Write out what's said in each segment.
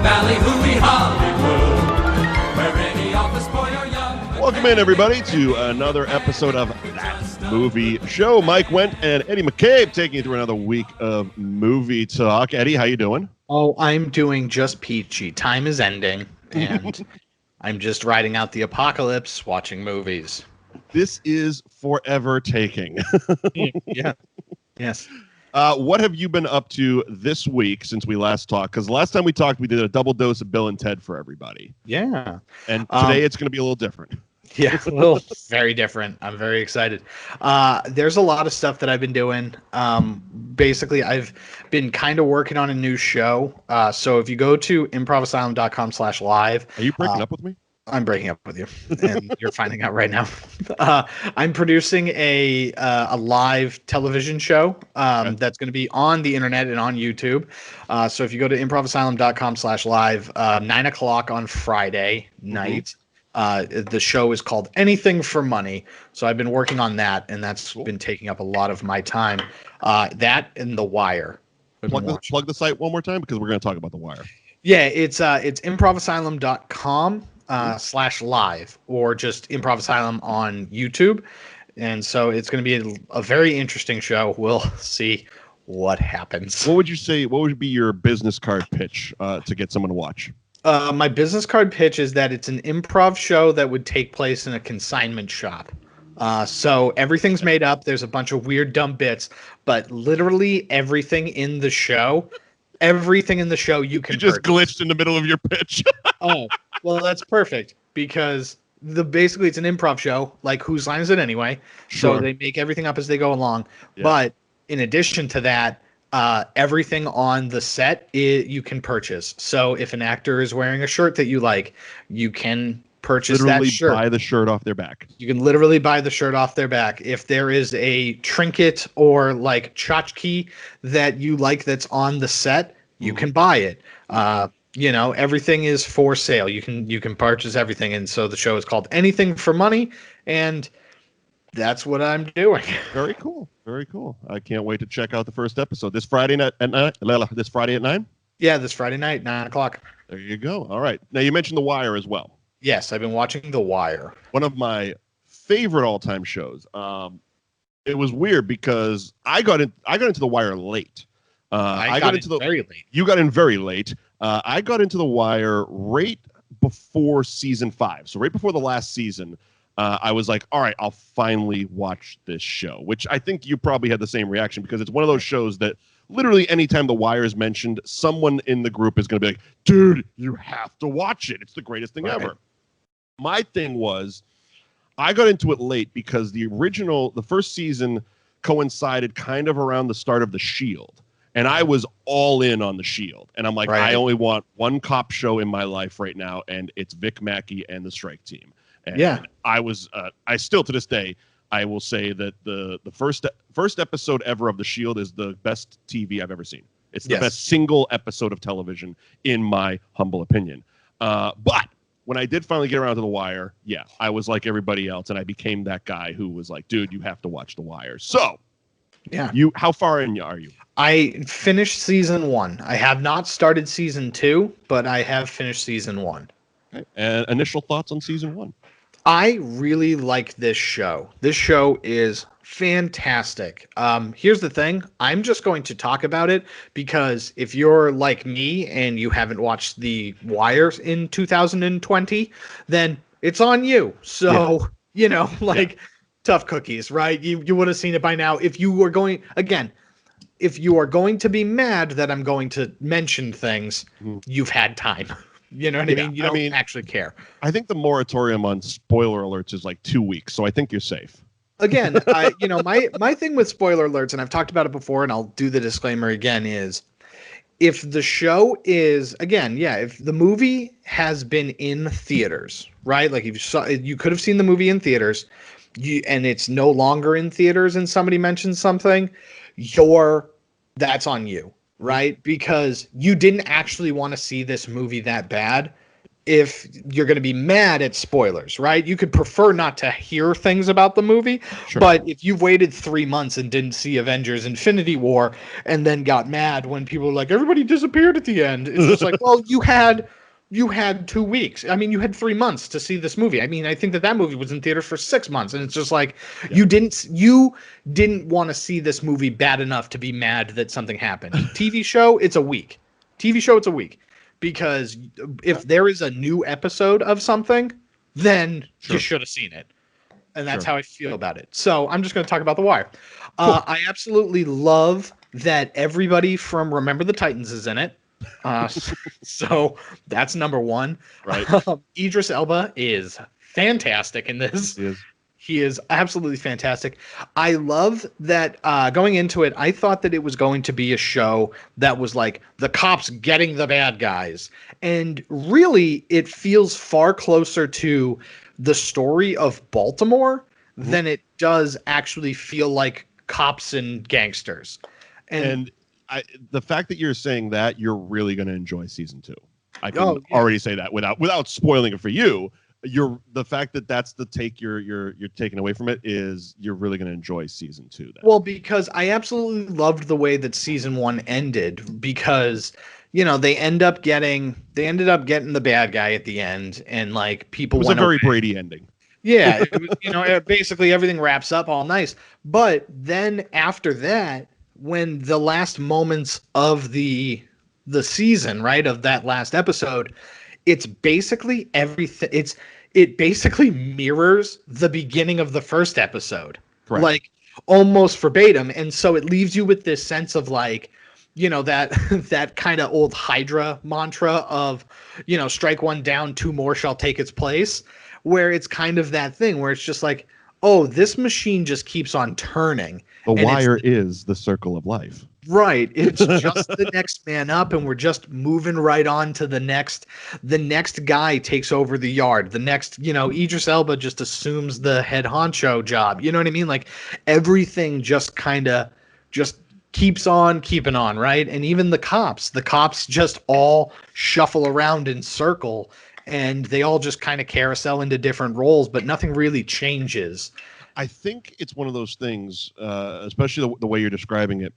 Valley, hooey Hollywood, where any office boy or young... Welcome in, everybody, to another episode of That Movie Show. Mike Wendt and Eddie McCabe taking you through another week of movie talk. Eddie, how you doing? Oh, I'm doing just peachy. Time is ending, and I'm just riding out the apocalypse, watching movies. This is forever taking. Yeah. Yes. What have you been up to this week since we last talked? Because last time we talked, we did a double dose of Bill and Ted for everybody. Yeah. And today it's going to be a little different. Yeah, a little very different. I'm very excited. There's a lot of stuff that I've been doing. Basically, I've been kind of working on a new show. So if you go to improvasylum.com/live. Are you breaking up with me? I'm breaking up with you, and you're finding out right now. I'm producing a live television show that's going to be on the internet and on YouTube. So if you go to improvasylum.com/live, 9:00 on Friday night, the show is called Anything for Money. So I've been working on that, and that's been taking up a lot of my time. That and The Wire. Plug the site one more time, because we're going to talk about The Wire. Yeah, it's improvasylum.com. /live, or just Improv Asylum on YouTube. And so it's going to be a very interesting show. We'll see what happens. What would you say? What would be your business card pitch to get someone to watch? My business card pitch is that it's an improv show that would take place in a consignment shop. So everything's made up. There's a bunch of weird, dumb bits, but literally everything in the show you can just purchase. Glitched in the middle of your pitch. Oh, well, that's perfect, because basically it's an improv show. Like, whose line is it anyway? Sure. So they make everything up as they go along. Yeah. But in addition to that, everything on the set you can purchase. So if an actor is wearing a shirt that you like, you can purchase that shirt. Buy the shirt off their back. You can literally buy the shirt off their back. If there is a trinket or like tchotchke that you like that's on the set, you can buy it. Everything is for sale. You can purchase everything. And so the show is called Anything for Money, and that's what I'm doing. Very cool. Very cool. I can't wait to check out the first episode this Friday night at 9. This Friday at 9? Yeah, this Friday night, 9:00. There you go. All right. Now, you mentioned The Wire as well. Yes, I've been watching The Wire. One of my favorite all-time shows. It was weird because I got into The Wire late. I got into very late. You got in very late. I got into The Wire right before season 5. So right before the last season, I was like, all right, I'll finally watch this show, which I think you probably had the same reaction, because it's one of those shows that literally anytime The Wire is mentioned, someone in the group is going to be like, dude, you have to watch it. It's the greatest thing ever. My thing was, I got into it late because the first season coincided kind of around the start of The Shield. And I was all in on The Shield. And I'm like, I only want one cop show in my life right now, and it's Vic Mackey and the Strike Team. And I still to this day, I will say that the first episode ever of The Shield is the best TV I've ever seen. It's the best single episode of television, in my humble opinion. But when I did finally get around to The Wire, I was like everybody else, and I became that guy who was like, dude, you have to watch The Wire. So, how far in are you? I finished season 1. I have not started season 2, but I have finished season 1. Okay. And initial thoughts on season 1? I really like this show. This show is fantastic. Here's the thing. I'm just going to talk about it because if you're like me and you haven't watched The Wire in 2020, then it's on you. So, tough cookies, right? You would have seen it by now. If you are going to be mad that I'm going to mention things, you've had time. You know what I mean? You don't actually care. I think the moratorium on spoiler alerts is like 2 weeks, so I think you're safe. Again, my thing with spoiler alerts, and I've talked about it before, and I'll do the disclaimer again, is if the show is, if the movie has been in theaters, right? Like you could have seen the movie in theaters, and it's no longer in theaters, and somebody mentions something, that's on you. Right? Because you didn't actually want to see this movie that bad, if you're going to be mad at spoilers, right? You could prefer not to hear things about the movie, Sure. but if you've waited 3 months and didn't see Avengers Infinity War and then got mad when people were like, everybody disappeared at the end, it's just like, well, you had 2 weeks. I mean, you had 3 months to see this movie. I mean, I think that movie was in theaters for 6 months, and it's just like you didn't want to see this movie bad enough to be mad that something happened. TV show, it's a week. Because if there is a new episode of something, then you should have seen it. And that's how I feel about it. So I'm just going to talk about The Wire. Cool. I absolutely love that everybody from Remember the Titans is in it. So that's number one. Right. Idris Elba is fantastic in this. He is absolutely fantastic. I love that going into it, I thought that it was going to be a show that was like the cops getting the bad guys. And really, it feels far closer to the story of Baltimore than it does actually feel like cops and gangsters. And the fact that you're saying that, you're really going to enjoy season 2. I can already say that without spoiling it for you. The fact that that's the take you're taking away from it is you're really going to enjoy season 2 then. Well, because I absolutely loved the way that season 1 ended, because they ended up getting the bad guy at the end, and like people it was went a very away. Brady ending. Yeah, it was, basically everything wraps up all nice. But then after that, when the last moments of the season, right, of that last episode, it's basically everything. It basically mirrors the beginning of the first episode, Correct. Like almost verbatim. And so it leaves you with this sense of like, that kind of old Hydra mantra of, strike one down, 2 more shall take its place, where it's kind of that thing where it's just like, oh, this machine just keeps on turning. The Wire is the circle of life. Right. It's just the next man up, and we're just moving right on to the next guy takes over the yard. The next, Idris Elba just assumes the head honcho job. You know what I mean? Like everything just kind of just keeps on keeping on, right? And even the cops just all shuffle around in circle, and they all just kind of carousel into different roles, but nothing really changes. I think it's one of those things, especially the way you're describing it.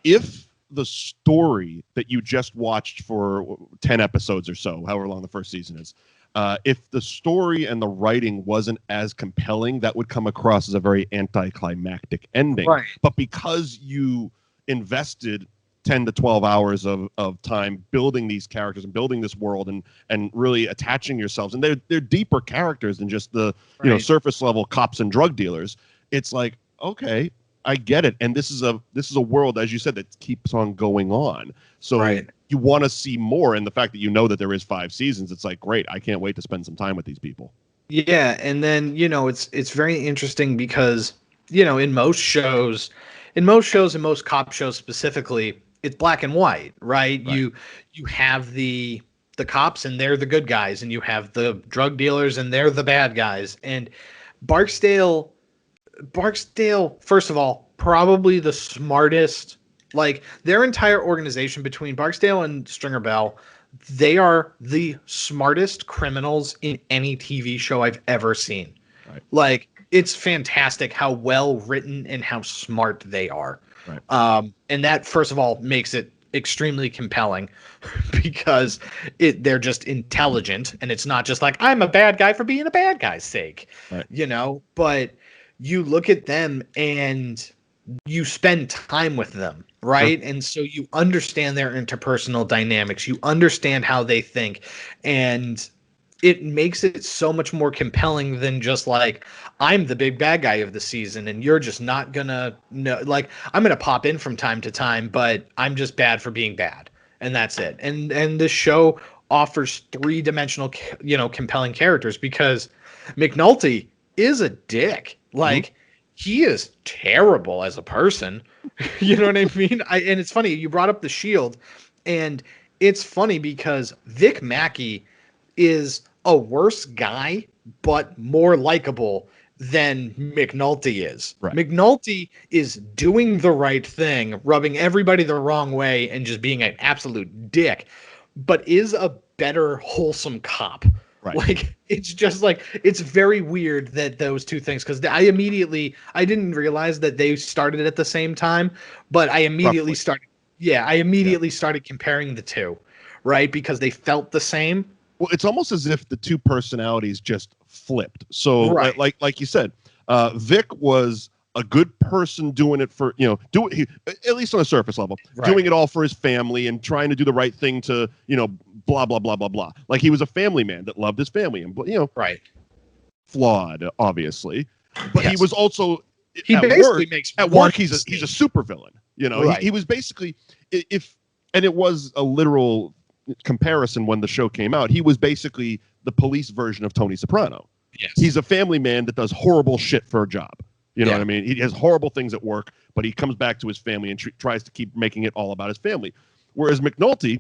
If the story that you just watched for 10 episodes or so, however long the first season is, if the story and the writing wasn't as compelling, that would come across as a very anticlimactic ending. Right. But because you invested 10 to 12 hours of time building these characters and building this world and really attaching yourselves, and they're deeper characters than just the surface level cops and drug dealers. It's like, okay, I get it. And this is a world, as you said, that keeps on going on. So you want to see more. And the fact that that there is 5 seasons, it's like, great. I can't wait to spend some time with these people. Yeah. And then, it's very interesting because, in most shows and most cop shows specifically, it's black and white, right? You have the cops and they're the good guys, and you have the drug dealers and they're the bad guys. And Barksdale, first of all, probably the smartest, like their entire organization between Barksdale and Stringer Bell, they are the smartest criminals in any TV show I've ever seen. Right. Like, it's fantastic how well written and how smart they are. Right. And that, first of all, makes it extremely compelling because they're just intelligent, and it's not just like, I'm a bad guy for being a bad guy's sake, right. But you look at them and you spend time with them, right? Sure. And so you understand their interpersonal dynamics, you understand how they think, and it makes it so much more compelling than just like, I'm the big bad guy of the season and you're just not gonna know. Like, I'm gonna pop in from time to time, but I'm just bad for being bad, and that's it. And this show offers 3-dimensional, compelling characters, because McNulty is a dick. Like, he is terrible as a person. You know what I mean? And it's funny, you brought up the Shield, and it's funny because Vic Mackey is a worse guy, but more likable than McNulty is. Right. McNulty is doing the right thing, rubbing everybody the wrong way, and just being an absolute dick, but is a better wholesome cop. Right. Like, it's just like, it's very weird that those two things, because I didn't realize that they started at the same time, but I immediately started comparing the two, right? Because they felt the same. Well, it's almost as if the two personalities just flipped. So Right. like you said, Vic was a good person doing it for, at least on a surface level, Right. doing it all for his family and trying to do the right thing to, blah, blah, blah, blah, blah. Like he was a family man that loved his family and, Right. flawed, obviously. But Yes. he was also, He at basically work, makes at one work, he's a super villain. Right. He was basically, and it was a literal comparison when the show came out. He was basically the police version of Tony Soprano. Yes. He's a family man that does horrible shit for a job. You know Yeah. what I mean? He has horrible things at work, but he comes back to his family and tries to keep making it all about his family. Whereas McNulty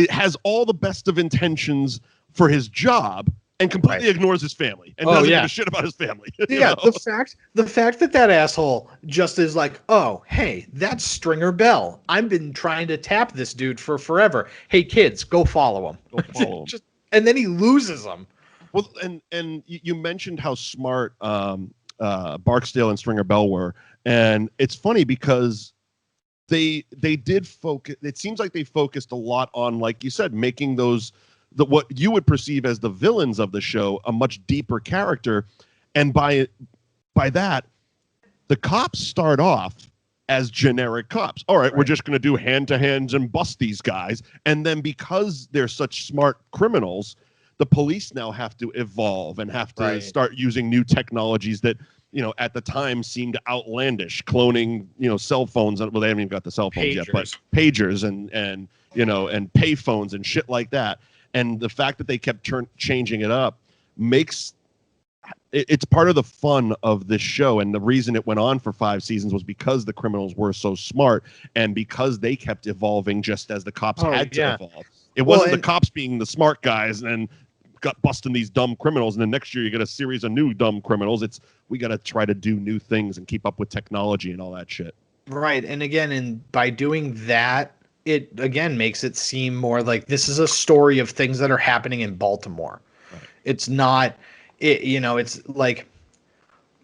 has all the best of intentions for his job and completely ignores his family and doesn't give a shit about his family. Yeah, the fact that asshole just is like, oh, hey, that's Stringer Bell. I've been trying to tap this dude for forever. Hey, kids, go follow him. And then he loses them. Well, and you mentioned how smart Barksdale and Stringer Bell were, and it's funny because they did focus. It seems like they focused a lot on, like you said, making what you would perceive as the villains of the show a much deeper character, and by that, the cops start off as generic cops. All right, we're just going to do hand-to-hands and bust these guys, and then because they're such smart criminals, the police now have to evolve and have to start using new technologies that, at the time seemed outlandish, cloning, cell phones. Well, they haven't even got the cell phones yet, but pagers and pay phones and shit like that. And the fact that they kept changing it up makes it's part of the fun of this show. And the reason it went on for 5 seasons was because the criminals were so smart and because they kept evolving just as the cops had to evolve. It wasn't the cops being the smart guys and got busting these dumb criminals, and then next year you get a series of new dumb criminals. We got to try to do new things and keep up with technology and all that shit. Right. And again, by doing that, it again makes it seem more like this is a story of things that are happening in Baltimore. Right. It's not, it's like,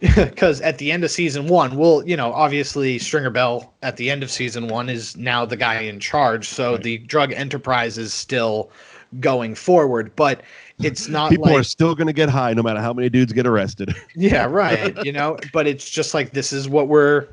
because at the end of season 1, obviously Stringer Bell at the end of season 1 is now the guy in charge. So the drug enterprise is still going forward, but it's not people are still going to get high no matter how many dudes get arrested. Yeah, right. But it's just like, this is what we're,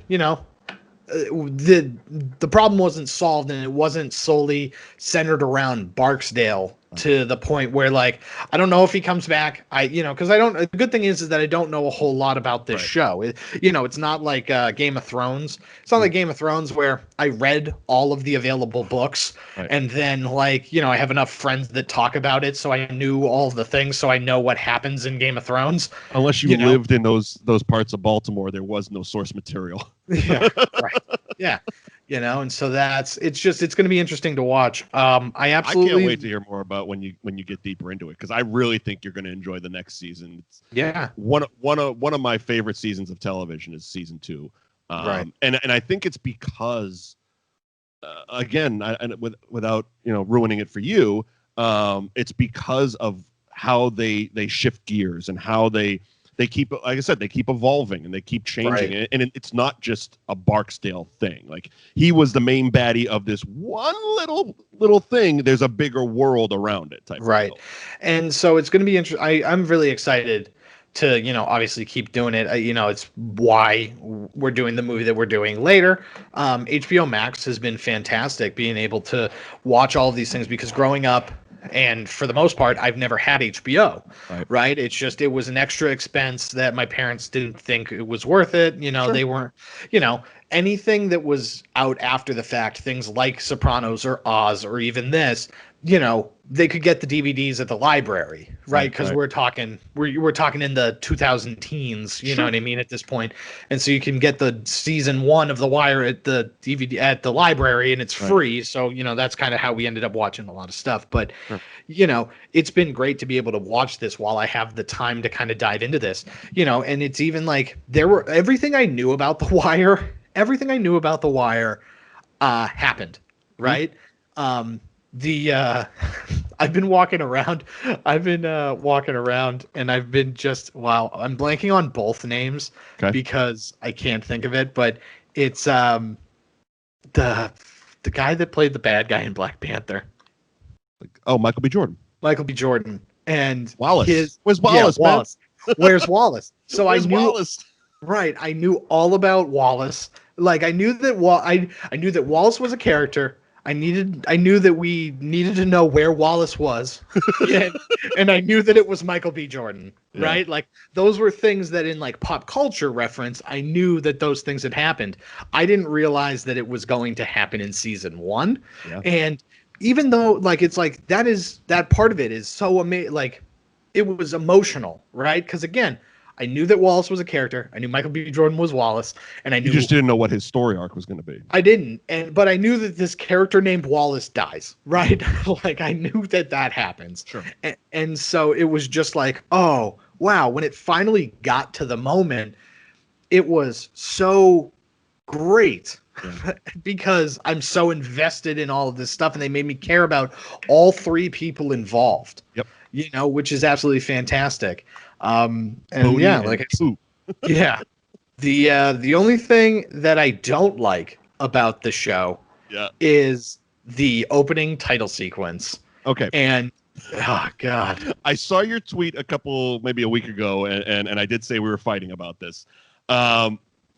the problem wasn't solved, and it wasn't solely centered around Barksdale to the point where, like, I don't know if he comes back. Because the good thing is that I don't know a whole lot about this show. It's not like Game of Thrones. It's not like Game of Thrones where I read all of the available books and then I have enough friends that talk about it, so I knew all the things, so I know what happens in Game of Thrones. Unless you lived in those parts of Baltimore, there was no source material. Yeah, right. Yeah. And so it's going to be interesting to watch. I can't wait to hear more about when you get deeper into it, because I really think you're going to enjoy the next season. One of my favorite seasons of television is season 2. And I think it's because again, without ruining it for you, it's because of how they shift gears and how they keep, like I said, they keep evolving and they keep changing it. And it's not just a Barksdale thing. Like, he was the main baddie of this one little thing. There's a bigger world around it. Type of deal. And so it's going to be interesting. I'm really excited to, obviously keep doing it. It's why we're doing the movie that we're doing later. HBO Max has been fantastic being able to watch all of these things, because growing up, and for the most part, I've never had HBO, right? It's just, it was an extra expense that my parents didn't think it was worth it. They weren't, anything that was out after the fact, things like Sopranos or Oz or even this, they could get the DVDs at the library, right? Because we're talking in the 2000 teens, you know what I mean, at this point. And so you can get the season 1 of The Wire at the DVD at the library, and it's free. So, that's kind of how we ended up watching a lot of stuff. But, it's been great to be able to watch this while I have the time to kind of dive into this, and it's even like everything I knew about The Wire happened, right? I've been walking around. And I've been just wow. I'm blanking on both names because I can't think of it. But it's the guy that played the bad guy in Black Panther. Oh, Michael B. Jordan. Michael B. Jordan and Wallace. Where's Wallace? Yeah, Wallace. Where's Wallace? So Where's I knew Wallace? Right, I knew all about Wallace. Like I knew that I knew that Wallace was a character. I knew that we needed to know where Wallace was, and I knew that it was Michael B. Jordan. Yeah. Right, like those were things that in like pop culture reference, I knew that those things had happened. I didn't realize that it was going to happen in season 1, and even though like it's like that part of it is so amazing, like it was emotional, right? Because again, I knew that Wallace was a character. I knew Michael B. Jordan was Wallace, and I knew you just didn't know what his story arc was going to be. I didn't, but I knew that this character named Wallace dies, right? Like I knew that happens. Sure. And so it was just like, oh wow, when it finally got to the moment, it was so great. Because I'm so invested in all of this stuff, and they made me care about all 3 people involved. Yep. You know, which is absolutely fantastic. And Bodhi yeah, and like Pooh. yeah. The only thing that I don't like about the show is the opening title sequence. Okay. And oh god. I saw your tweet maybe a week ago, and I did say we were fighting about this.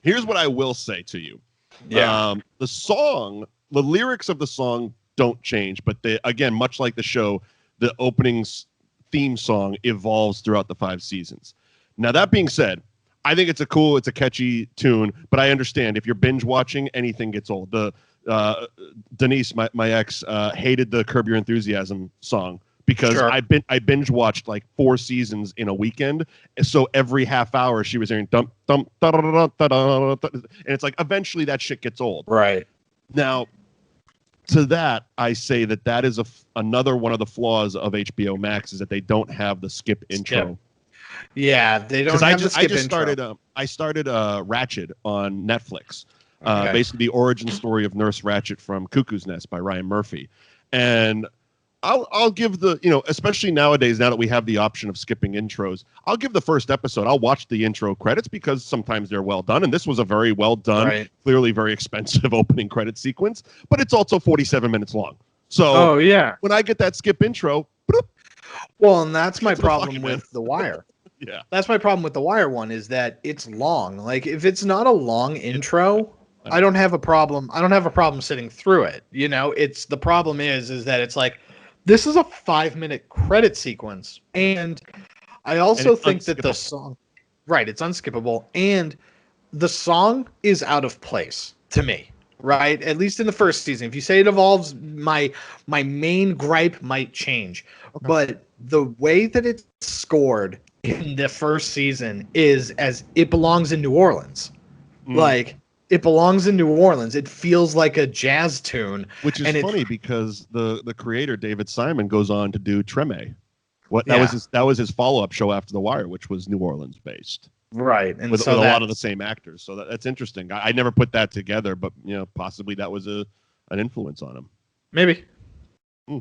Here's what I will say to you. Yeah. The lyrics of the song don't change, but they, again, much like the show, the opening's theme song evolves throughout the 5 seasons. Now, that being said, I think it's a catchy tune, but I understand if you're binge watching, anything gets old. Denise, my ex, hated the Curb Your Enthusiasm song because I binge watched like 4 seasons in a weekend. So every half hour she was hearing dum dum da da da da da, and it's like eventually that shit gets old. Right. Now, to that, I say that is another one of the flaws of HBO Max is that they don't have the skip intro. Yeah, they don't have the skip intro. I started Ratched on Netflix. Basically the origin story of Nurse Ratched from Cuckoo's Nest by Ryan Murphy. And I'll give especially nowadays, now that we have the option of skipping intros, I'll give the first episode. I'll watch the intro credits because sometimes they're well done. And this was a very well done, clearly very expensive opening credit sequence, but it's also 47 minutes long. So when I get that skip intro, bloop, well, and that's my problem with The Wire. Yeah. That's my problem with The Wire one is that it's long. Like if it's not a long intro, I don't have a problem. I don't have a problem sitting through it. You know, the problem is that it's like, this is a 5-minute credit sequence. And I also think that the song, it's unskippable. And the song is out of place to me, right? At least in the first season. If you say it evolves, my main gripe might change. Okay. But the way that it's scored in the first season is as it belongs in New Orleans. Like, it belongs in New Orleans. It feels like a jazz tune. Which is funny because the creator, David Simon, goes on to do Treme. That was his follow-up show after The Wire, which was New Orleans based. Right. And with a lot of the same actors. So that's interesting. I never put that together, but possibly that was an influence on him. Maybe.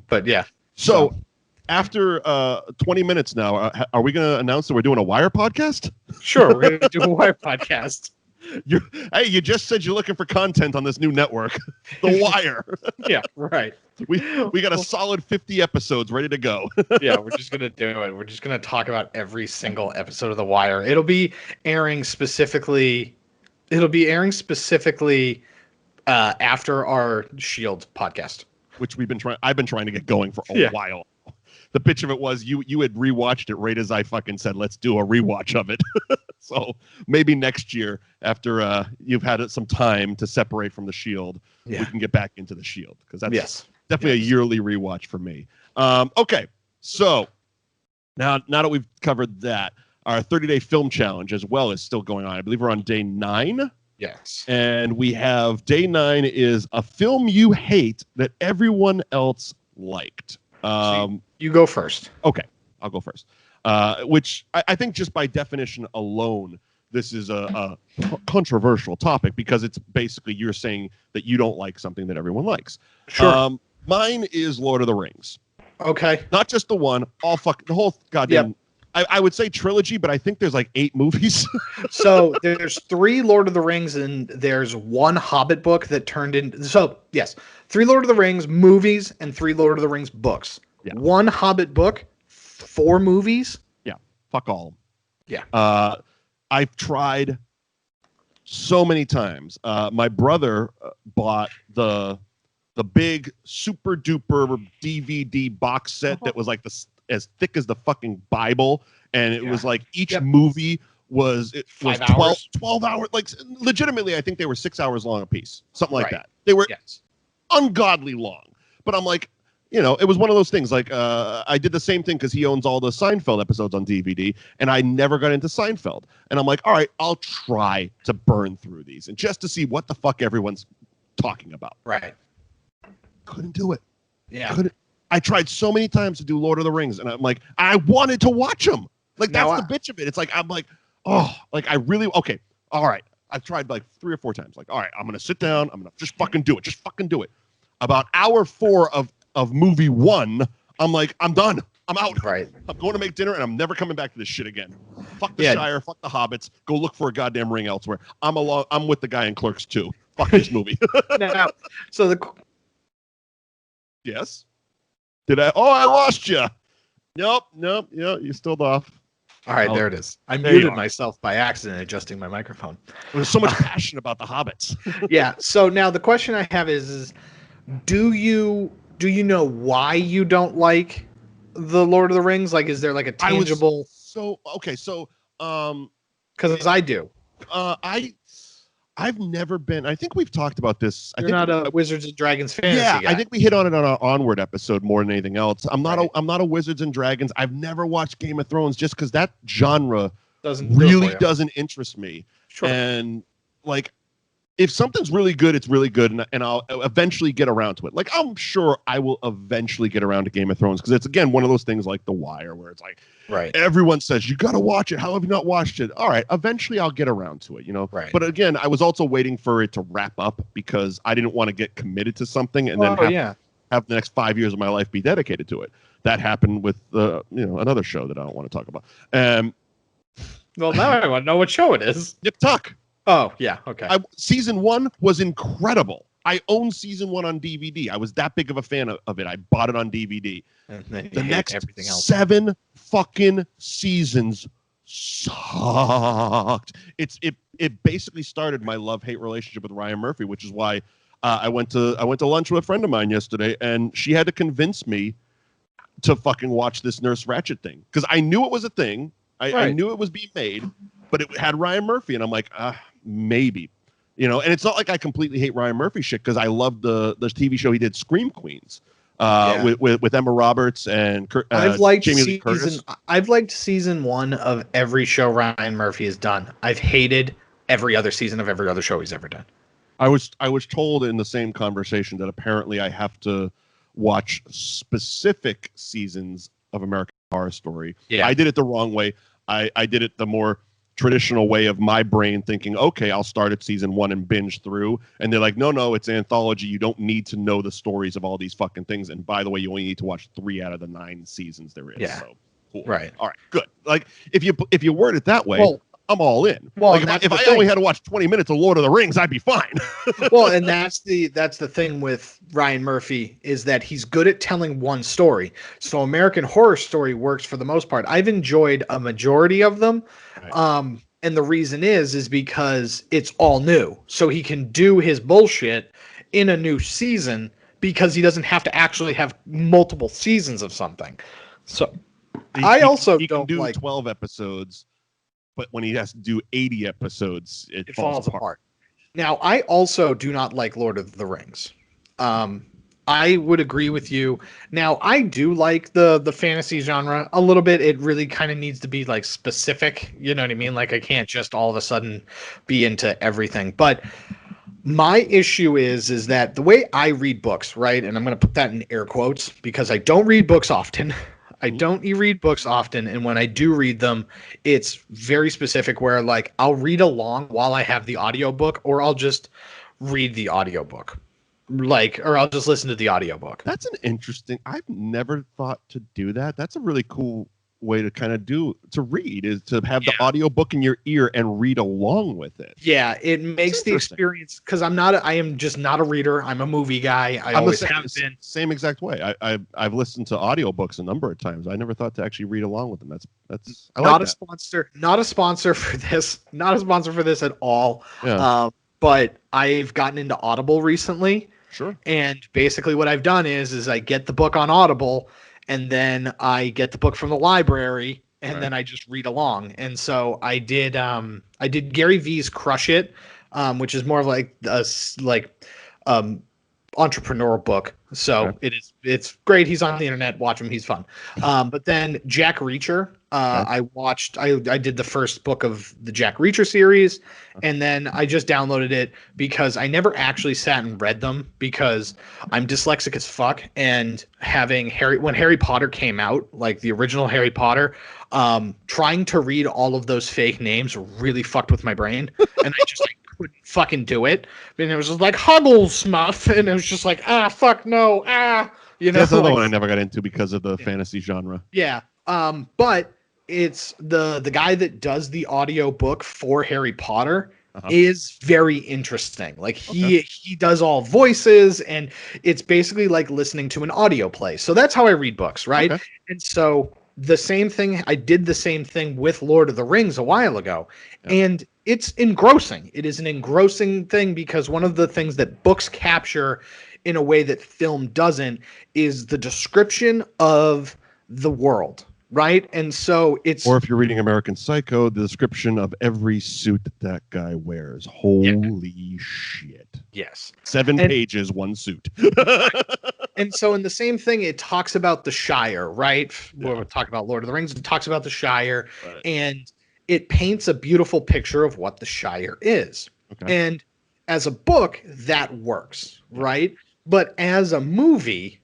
But yeah. So after 20 minutes now, are we going to announce that we're doing a Wire podcast? Sure, we're going to do a Wire podcast. You just said you're looking for content on this new network, The Wire. Yeah, right. We got a solid 50 episodes ready to go. Yeah, we're just gonna do it. We're just gonna talk about every single episode of The Wire. It'll be airing specifically after our Shield podcast, which I've been trying to get going for a while. The pitch of it was you had rewatched it right as I fucking said, let's do a rewatch of it. So maybe next year, after you've had some time to separate from the Shield, we can get back into the Shield because that's definitely a yearly rewatch for me. Okay, so now that we've covered that, our 30-day film challenge as well is still going on. I believe we're on day 9. Yes, and we have day 9 is a film you hate that everyone else liked. You go first. Okay, I'll go first. Which I think just by definition alone, this is a controversial topic because it's basically you're saying that you don't like something that everyone likes. Sure. Mine is Lord of the Rings. Okay. Not just the one, the whole goddamn. Yep. I would say trilogy, but I think there's like 8 movies. So there's 3 Lord of the Rings and there's 1 Hobbit book that turned into. So yes, 3 Lord of the Rings movies and 3 Lord of the Rings books. Yeah. 1 Hobbit book, 4 movies. Yeah, fuck all of them. Yeah. I've tried so many times. My brother bought the big super duper DVD box set that was like as thick as the fucking Bible, and it was like each movie was 12 hours. Like legitimately, I think they were 6 hours long a piece, something like that. They were ungodly long. But I'm like, it was one of those things. Like I did the same thing because he owns all the Seinfeld episodes on DVD, and I never got into Seinfeld. And I'm like, all right, I'll try to burn through these and just to see what the fuck everyone's talking about. Right. Couldn't do it. Yeah. I tried so many times to do Lord of the Rings, and I'm like, I wanted to watch them. Like, that's the bitch of it. It's like, I'm like, okay, all right. I've tried like 3 or 4 times. Like, all right, I'm going to sit down. I'm going to just fucking do it. Just fucking do it. About hour 4 of movie 1, I'm like, I'm done. I'm out. Right. I'm going to make dinner, and I'm never coming back to this shit again. Fuck the Shire. Fuck the Hobbits. Go look for a goddamn ring elsewhere. I'm with the guy in Clerks 2. Fuck this movie. Now, so Yes. Did I? Oh, I lost you. Nope. Yeah, you still off. All right, there it is. I muted myself by accident adjusting my microphone. There's so much passion about the Hobbits. Yeah. So now the question I have is do you know why you don't like the Lord of the Rings? Like, is there like a tangible? Because I do. I've never been. I think we've talked about this. You're not a Wizards and Dragons fantasy guy. I think we hit on it on our Onward episode more than anything else. I'm not a Wizards and Dragons. I've never watched Game of Thrones just because that genre doesn't interest me. Sure. And like, if something's really good, it's really good, and I'll eventually get around to it. Like, I'm sure I will eventually get around to Game of Thrones because it's, again, one of those things like The Wire where it's like, everyone says, you got to watch it. How have you not watched it? All right, eventually I'll get around to it, Right. But again, I was also waiting for it to wrap up because I didn't want to get committed to something and then have the next 5 years of my life be dedicated to it. That happened with another show that I don't want to talk about. Well, now I want to know what show it is. Nip Tuck. Oh, yeah. Okay. Season 1 was incredible. I own season 1 on DVD. I was that big of a fan of it. I bought it on DVD. The next everything else. 7 fucking seasons sucked. It basically started my love-hate relationship with Ryan Murphy, which is why I went to lunch with a friend of mine yesterday, and she had to convince me to fucking watch this Nurse Ratched thing because I knew it was a thing. I knew it was being made, but it had Ryan Murphy, and I'm like, maybe, and it's not like I completely hate Ryan Murphy shit because I love the TV show he did, Scream Queens, with Emma Roberts and Jamie Lee Curtis. I've liked season 1 of every show Ryan Murphy has done. I've hated every other season of every other show he's ever done. I was told in the same conversation that apparently I have to watch specific seasons of American Horror Story. Yeah. I did it the wrong way. I did it the more traditional way of my brain thinking, okay, I'll start at season 1 and binge through. And they're like, no, it's anthology. You don't need to know the stories of all these fucking things. And by the way, you only need to watch 3 out of the 9 seasons there is. Yeah. So cool. Right. All right, good. Like if you word it that way, I'm all in. Well, like if I only had to watch 20 minutes of Lord of the Rings, I'd be fine. Well, and that's the thing with Ryan Murphy is that he's good at telling one story. So American Horror Story works for the most part. I've enjoyed a majority of them. Right. And the reason is because it's all new. So he can do his bullshit in a new season because he doesn't have to actually have multiple seasons of something. So he can do 12 episodes. But when he has to do 80 episodes, it falls apart. Now, I also do not like Lord of the Rings. I would agree with you. Now, I do like the fantasy genre a little bit. It really kind of needs to be like specific. You know what I mean? Like I can't just all of a sudden be into everything. But my issue is that the way I read books, right? And I'm going to put that in air quotes because I don't read books often. I don't read books often, and when I do read them, it's very specific where like I'll read along while I have the audiobook, or I'll just read the audiobook. or I'll just listen to the audiobook. That's an interesting. I've never thought to do that. That's a really cool way to kind of read, is to have the audiobook in your ear and read along with it. Yeah, it makes the experience, because I am just not a reader. I'm a movie guy. I always have been. Same exact way. I've listened to audiobooks a number of times. I never thought to actually read along with them. That's not a sponsor. Not a sponsor for this. Not a sponsor for this at all. Yeah. But I've gotten into Audible recently. Sure. And basically what I've done is I get the book on Audible, and then I get the book from the library, and then I just read along. And so I did Gary V's Crush It, which is more of like a entrepreneurial book. So it's great. He's on the internet. Watch him. He's fun. But then Jack Reacher, I did the first book of the Jack Reacher series, and then I just downloaded it because I never actually sat and read them, because I'm dyslexic as fuck. And when Harry Potter came out, like the original Harry Potter, trying to read all of those fake names really fucked with my brain. And I just couldn't fucking do it. And it was just like Hugglesmuff, and it was just like, fuck no, That's another one I never got into because of the fantasy genre. Yeah. But it's the guy that does the audio book for Harry Potter is very interesting. Like he does all voices, and it's basically like listening to an audio play. So that's how I read books, right? Okay. And so I did the same thing with Lord of the Rings a while ago, and it's engrossing. It is an engrossing thing, because one of the things that books capture in a way that film doesn't is the description of the world, right? And so or if you're reading American Psycho, the description of every suit that guy wears. Holy shit. Yes. 7 pages, one suit. And so in the same thing, it talks about the Shire, right? We're talking about Lord of the Rings. It talks about the Shire, and it paints a beautiful picture of what the Shire is. Okay. And as a book, that works, right? But as a movie,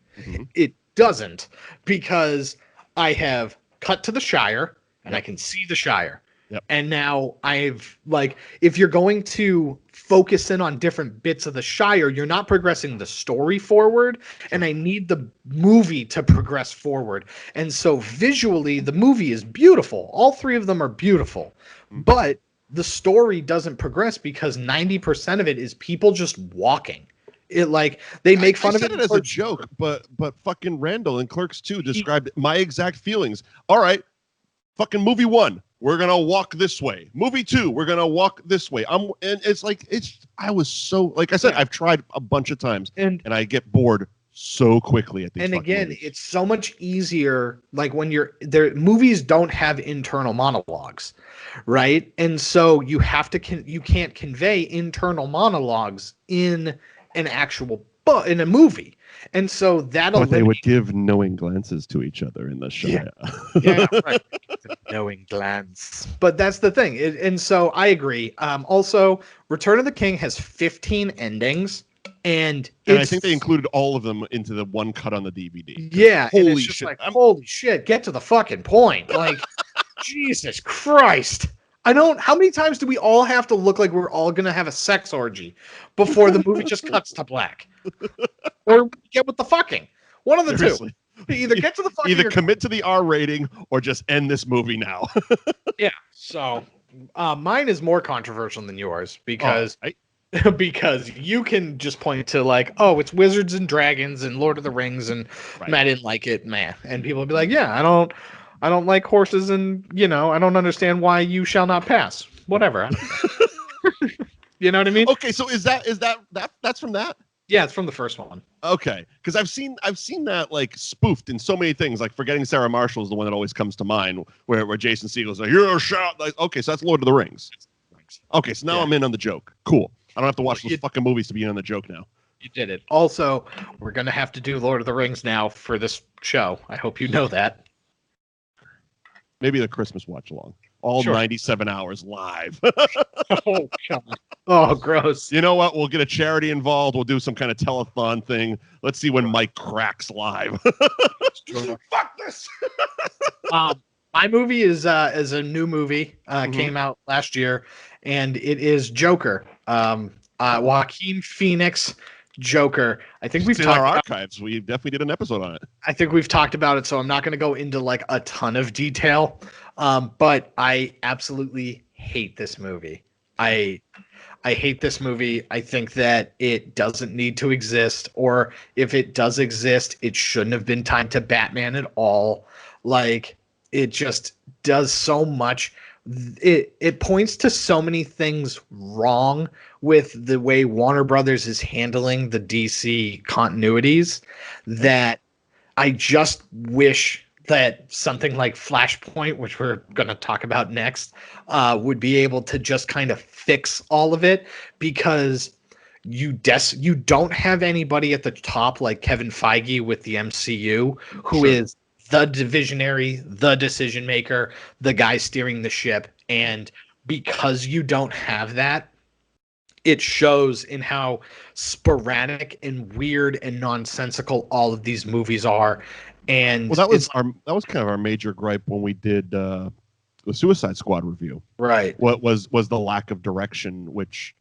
it doesn't, because I have cut to the Shire, and I can see the Shire. Yep. And now if you're going to focus in on different bits of the Shire, you're not progressing the story forward, and I need the movie to progress forward. And so visually, the movie is beautiful. All 3 of them are beautiful, but the story doesn't progress because 90% of it is people just walking. They make fun of it as a joke, but fucking Randall in Clerks 2 described my exact feelings. All right, fucking movie 1, we're gonna walk this way. Movie 2, we're gonna walk this way. I was so, like I said, I've tried a bunch of times, and I get bored so quickly at these. And again, movies. It's so much easier. Like when you're there, movies don't have internal monologues, right? And so you can't convey internal monologues in an actual book, in a movie. And so but they would give knowing glances to each other in the show. Yeah, right. Knowing glance. But that's the thing. And so I agree. Also, Return of the King has 15 endings. And I think they included all of them into the one cut on the DVD. Yeah. Holy shit. Holy shit. Get to the fucking point. Like, Jesus Christ. How many times do we all have to look like we're all going to have a sex orgy before the movie just cuts to black? Or get with the fucking. One of the two. Either get to the fucking. Either commit to the R rating or just end this movie now. Yeah. So mine is more controversial than yours because because you can just point to it's Wizards and Dragons and Lord of the Rings and I didn't like it, man. And people will be like, yeah, I don't like horses, and I don't understand why you shall not pass. Whatever. You know what I mean? Okay, so is that's from that? Yeah, it's from the first one. Okay, because I've seen that spoofed in so many things. Like Forgetting Sarah Marshall is the one that always comes to mind, where Jason Segel's like, "You're a shot." Okay, so that's Lord of the Rings. Okay, so now I'm in on the joke. Cool. I don't have to watch those fucking movies to be in on the joke now. You did it. Also, we're gonna have to do Lord of the Rings now for this show. I hope you know that. Maybe the Christmas watch along. All 97 hours live. Oh, God. Oh, gross. You know what? We'll get a charity involved. We'll do some kind of telethon thing. Let's see when Mike cracks live. Fuck this. My movie is a new movie. Came out last year, and it is Joker. Joaquin Phoenix Joker, I think we've It's in talked our about, archives. We definitely did an episode on it. I think we've talked about it, so I'm not going to go into like a ton of detail. But I absolutely hate this movie. I hate this movie. I think that it doesn't need to exist, or if it does exist, it shouldn't have been tied to Batman at all. Like, it just does so much. It points to so many things wrong with the way Warner Brothers is handling the DC continuities that I just wish that something like Flashpoint, which we're going to talk about next, would be able to just kind of fix all of it, because you don't have anybody at the top like Kevin Feige with the MCU, who is the visionary, the decision maker, the guy steering the ship. And because you don't have that, it shows in how sporadic and weird and nonsensical all of these movies are. And Well, that was kind of our major gripe when we did the Suicide Squad review. right. What was the lack of direction, which,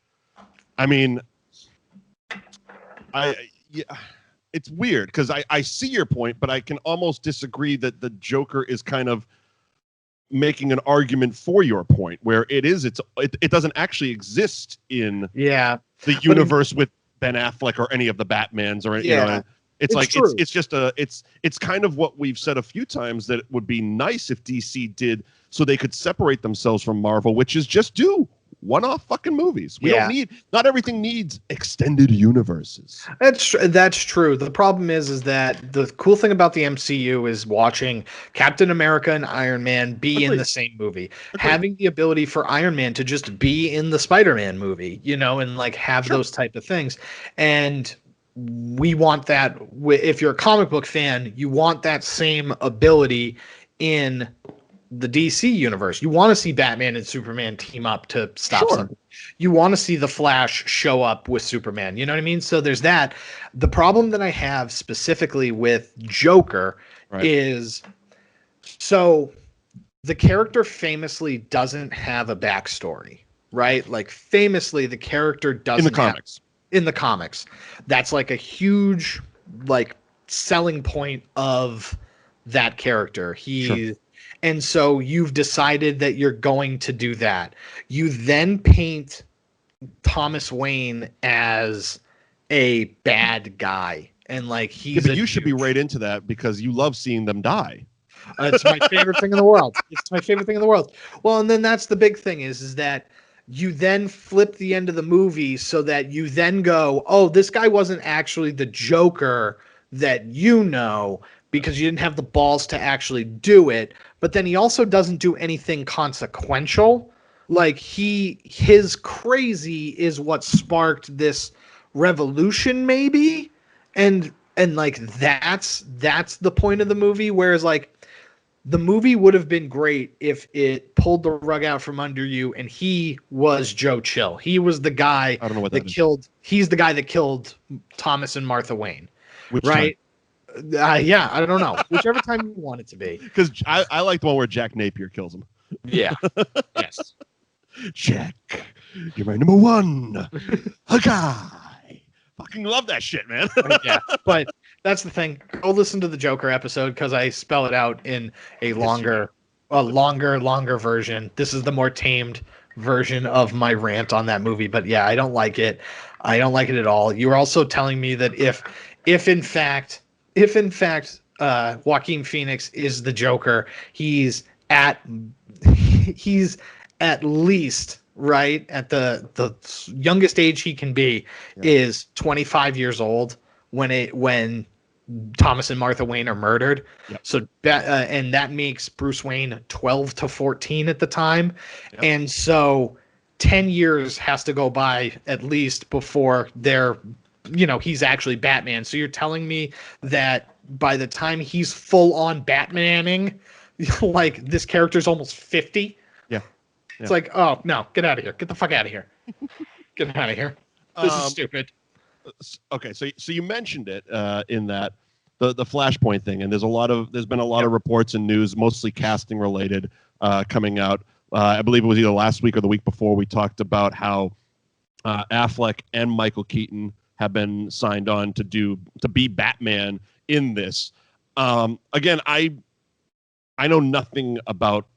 I mean, it's weird because I see your point, but I can almost disagree that the Joker is kind of making an argument for your point, where it doesn't actually exist in the universe with Ben Affleck or any of the Batmans, or you know. It's like true. it's kind of what we've said a few times, that it would be nice if DC did, so they could separate themselves from Marvel, which is just do one-off fucking movies. We don't not everything needs extended universes. That's true. The problem is that the cool thing about the MCU is watching Captain America and Iron Man be in the same movie. Having the ability for Iron Man to just be in the Spider-Man movie, you know, and like have those type of things. And we want that. If you're a comic book fan, you want that same ability in the DC universe. You want to see Batman and Superman team up to stop something. You want to see the Flash show up with Superman. You know what I mean? So there's that. The problem that I have specifically with Joker is, so the character famously doesn't have a backstory, right? Like, famously, the character doesn't in the comics. In the comics, that's like a huge like selling point of that character. And so you've decided that you're going to do that. You then paint Thomas Wayne as a bad guy, and like but you should be right into that because you love seeing them die. It's my favorite thing in the world. It's my favorite thing in the world. Well, and then that's the big thing is that you then flip the end of the movie so that you then go, oh, this guy wasn't actually the Joker that you know, because you didn't have the balls to actually do it. But then he also doesn't do anything consequential. Like his crazy is what sparked this revolution, maybe. And like that's the point of the movie. Whereas like the movie would have been great if it pulled the rug out from under you and he was Joe Chill. He was the guy he's the guy that killed Thomas and Martha Wayne. Which right? Yeah, I don't know. Whichever time you want it to be. Because I like the one where Jack Napier kills him. Yeah. Yes. Jack, you're my number one. A guy. Fucking love that shit, man. Yeah. But that's the thing. Go listen to the Joker episode because I spell it out in a longer version. This is the more tamed version of my rant on that movie. But yeah, I don't like it. I don't like it at all. You were also telling me that if in fact Joaquin Phoenix is the Joker, he's at least right at the youngest age he can be is 25 years old when Thomas and Martha Wayne are murdered. Yep. So and that makes Bruce Wayne 12 to 14 at the time. Yep. And so 10 years has to go by at least before he's actually Batman. So you're telling me that by the time he's full on Batmaning, like this character's almost 50? Yeah. It's like, oh no, get out of here. Get the fuck out of here. Get out of here. This is stupid. Okay, so you mentioned it in that the Flashpoint thing, and there's been a lot of reports and news, mostly casting related, coming out. I believe it was either last week or the week before. We talked about how Affleck and Michael Keaton have been signed on to be Batman in this. Again, I know nothing about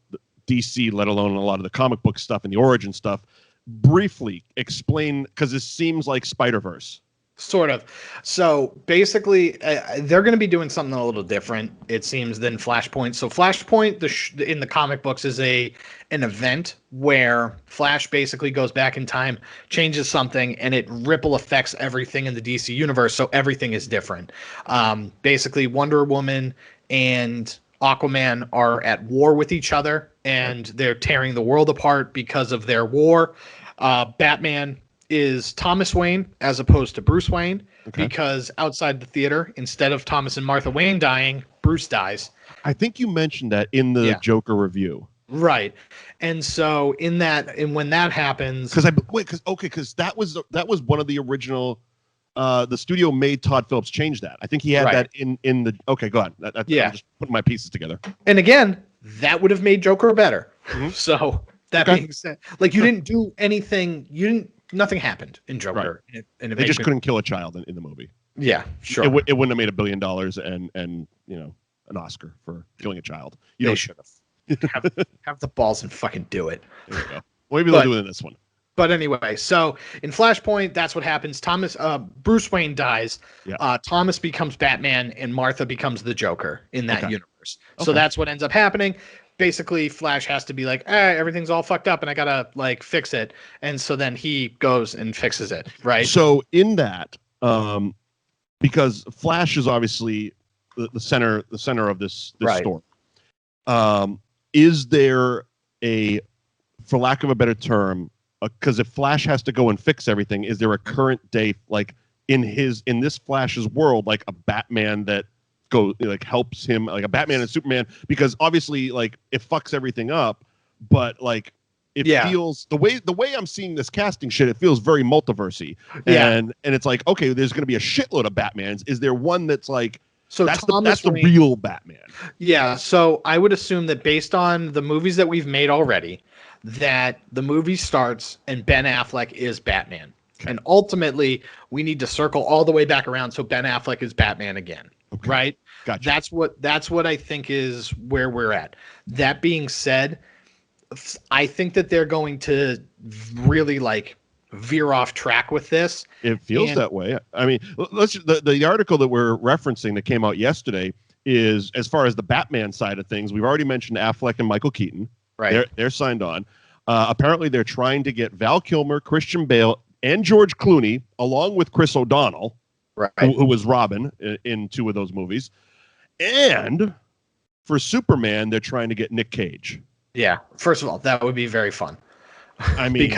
DC, let alone a lot of the comic book stuff and the origin stuff. Briefly explain, because this seems like Spider-Verse. Sort of. So basically, they're going to be doing something a little different, it seems, than Flashpoint. So Flashpoint, in the comic books, is an event where Flash basically goes back in time, changes something, and it ripple affects everything in the DC universe. So everything is different. Basically, Wonder Woman and Aquaman are at war with each other, and they're tearing the world apart because of their war. Batman is Thomas Wayne as opposed to Bruce Wayne, because outside the theater, instead of Thomas and Martha Wayne dying, Bruce dies. I think you mentioned that in the Joker review. Right. And so when that happens, because that was one of the original. The studio made Todd Phillips change that. I think he had that in the. Okay, go on. I'm just putting my pieces together. And again, that would have made Joker better. Mm-hmm. So that being said, like, you didn't do anything. Nothing happened in Joker. Right. And they just couldn't kill a child in the movie. Yeah, sure. It wouldn't have made $1 billion and an Oscar for killing a child. They should have. have the balls and fucking do it. There you go. Well, maybe they'll do it in this one. But anyway, so in Flashpoint, that's what happens. Bruce Wayne dies. Yeah. Thomas becomes Batman, and Martha becomes the Joker in that universe. So that's what ends up happening. Basically, Flash has to be like, everything's all fucked up, and I gotta fix it. And so then he goes and fixes it, right? So in that, because Flash is obviously the center of this story. Is there for lack of a better term, because if Flash has to go and fix everything, is there a current day, like in this Flash's world, like a Batman that helps him, like a Batman and Superman? Because obviously, like, it fucks everything up, but like it feels the way I'm seeing this casting shit, it feels very multiversy. And it's like, okay, there's going to be a shitload of Batmans. Is there one that's like, so that's the real Batman? Yeah. So I would assume that based on the movies that we've made already, that the movie starts and Ben Affleck is Batman. Okay. And ultimately, we need to circle all the way back around so Ben Affleck is Batman again. Okay. Right? Gotcha. That's what I think is where we're at. That being said, I think that they're going to really veer off track with this. It feels that way. I mean, the article that we're referencing that came out yesterday is, as far as the Batman side of things, we've already mentioned Affleck and Michael Keaton. Right. They're signed on. Apparently, they're trying to get Val Kilmer, Christian Bale, and George Clooney, along with Chris O'Donnell, who was Robin in 2 of those movies. And for Superman, they're trying to get Nick Cage. Yeah. First of all, that would be very fun. I mean,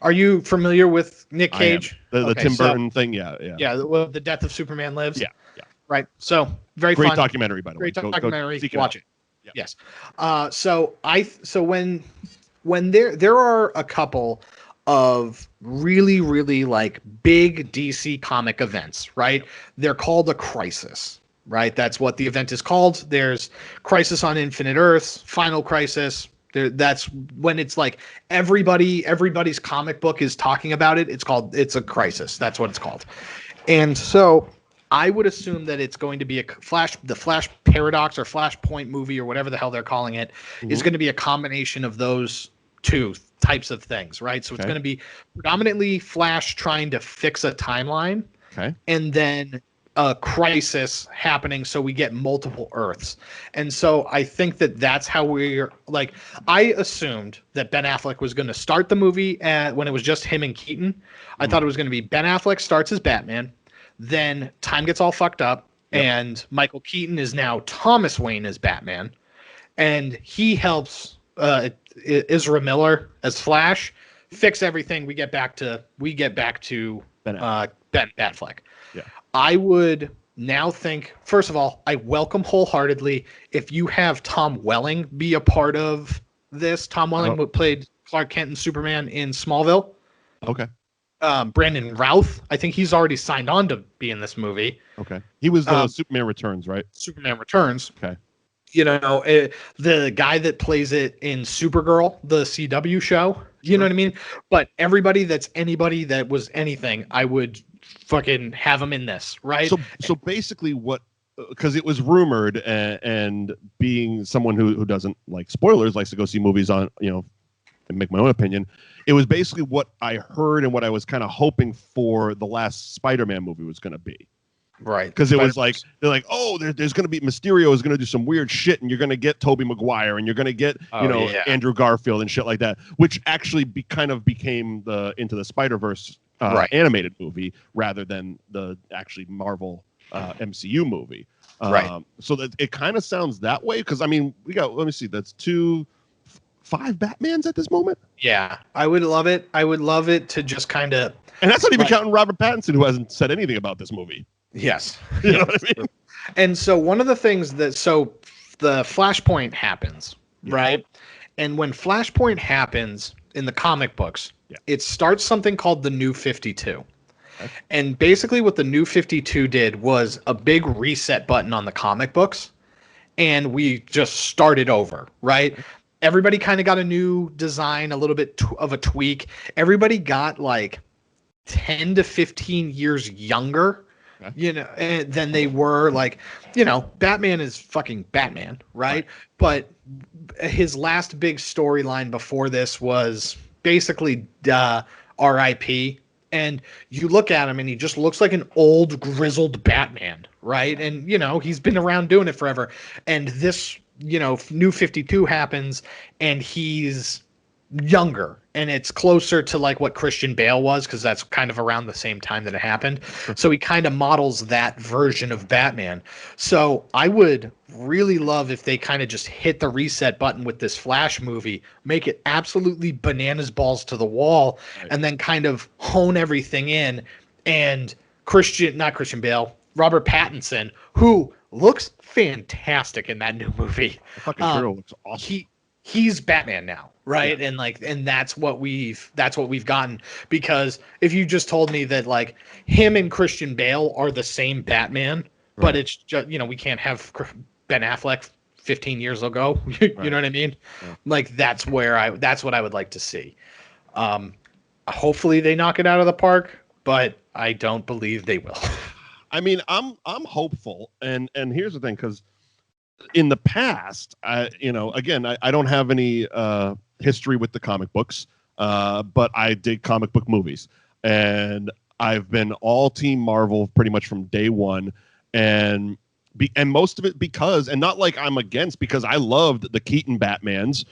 are you familiar with Nick Cage? The Tim Burton thing? Yeah. Yeah. The Death of Superman Lives. Yeah. Right. So very great fun documentary, by the way. Great documentary. Watch it. Yeah. Yes. So when there are a couple of really, really big DC comic events, right? They're called a crisis, right? That's what the event is called. There's Crisis on Infinite Earths, Final Crisis. That's when it's like everybody's comic book is talking about it. It's a crisis. That's what it's called. And so I would assume that it's going to be the Flash Paradox or Flashpoint movie or whatever the hell they're calling it is going to be a combination of those 2 types of things, right? So it's going to be predominantly Flash trying to fix a timeline, and then a crisis happening, so we get multiple Earths. And so I think that that's how we're I assumed that Ben Affleck was going to start the movie when it was just him and Keaton. I thought it was going to be Ben Affleck starts as Batman. Then time gets all fucked up, and Michael Keaton is now Thomas Wayne as Batman, and he helps Ezra Miller as Flash fix everything. We get back to Ben Affleck. Yeah. I would now think, first of all, I welcome wholeheartedly if you have Tom Welling be a part of this. Tom Welling played Clark Kent and Superman in Smallville. Okay. Brandon Routh, I think he's already signed on to be in this movie. Okay. He was Superman Returns, right? Superman Returns. Okay. The guy that plays it in Supergirl, the CW show, you know what I mean? But anybody that was anything, I would fucking have him in this, right? So basically, what? Because it was rumored, and being someone who doesn't like spoilers, likes to go see movies on, and make my own opinion. It was basically what I heard and what I was kind of hoping for the last Spider-Man movie was going to be. Right. Because it was like, they're like, oh, there's going to be Mysterio is going to do some weird shit, and you're going to get Tobey Maguire, and you're going to get, Andrew Garfield and shit like that, which actually kind of became the Into the Spider-Verse animated movie rather than the actually Marvel MCU movie. Right. So that it kind of sounds that way. Because, I mean, let me see, that's 5 Batmans at this moment? Yeah, I would love it. I would love it to just kind of... And that's not even counting Robert Pattinson, who hasn't said anything about this movie. Yes. You know what I mean? And so one of the things so the Flashpoint happens, right? And when Flashpoint happens in the comic books, it starts something called the New 52. Okay. And basically what the New 52 did was a big reset button on the comic books, and we just started over, right? Everybody kind of got a new design, a little bit of a tweak. Everybody got like 10 to 15 years younger. Okay. Than they were. Like, Batman is fucking Batman, right? But his last big storyline before this was basically R.I.P. And you look at him and he just looks like an old grizzled Batman, right? And, he's been around doing it forever. And this, New 52 happens and he's younger, and it's closer to like what Christian Bale was, because that's kind of around the same time that it happened. So he kind of models that version of Batman. So I would really love if they kind of just hit the reset button with this Flash movie, make it absolutely bananas balls to the wall, and then kind of hone everything in. And not Christian Bale, Robert Pattinson, who looks fantastic in that new movie. The fucking hero looks awesome. He's Batman now, right? Yeah. And that's what we've gotten. Because if you just told me that like him and Christian Bale are the same Batman, but it's just, we can't have Ben Affleck 15 years ago. You know what I mean? Yeah. Like that's what I would like to see. Hopefully they knock it out of the park, but I don't believe they will. I mean, I'm hopeful, and here's the thing, because in the past, I don't have any history with the comic books, but I dig comic book movies, and I've been all team Marvel pretty much from day one, and most of it because not like I'm against, because I loved the Keaton Batmans,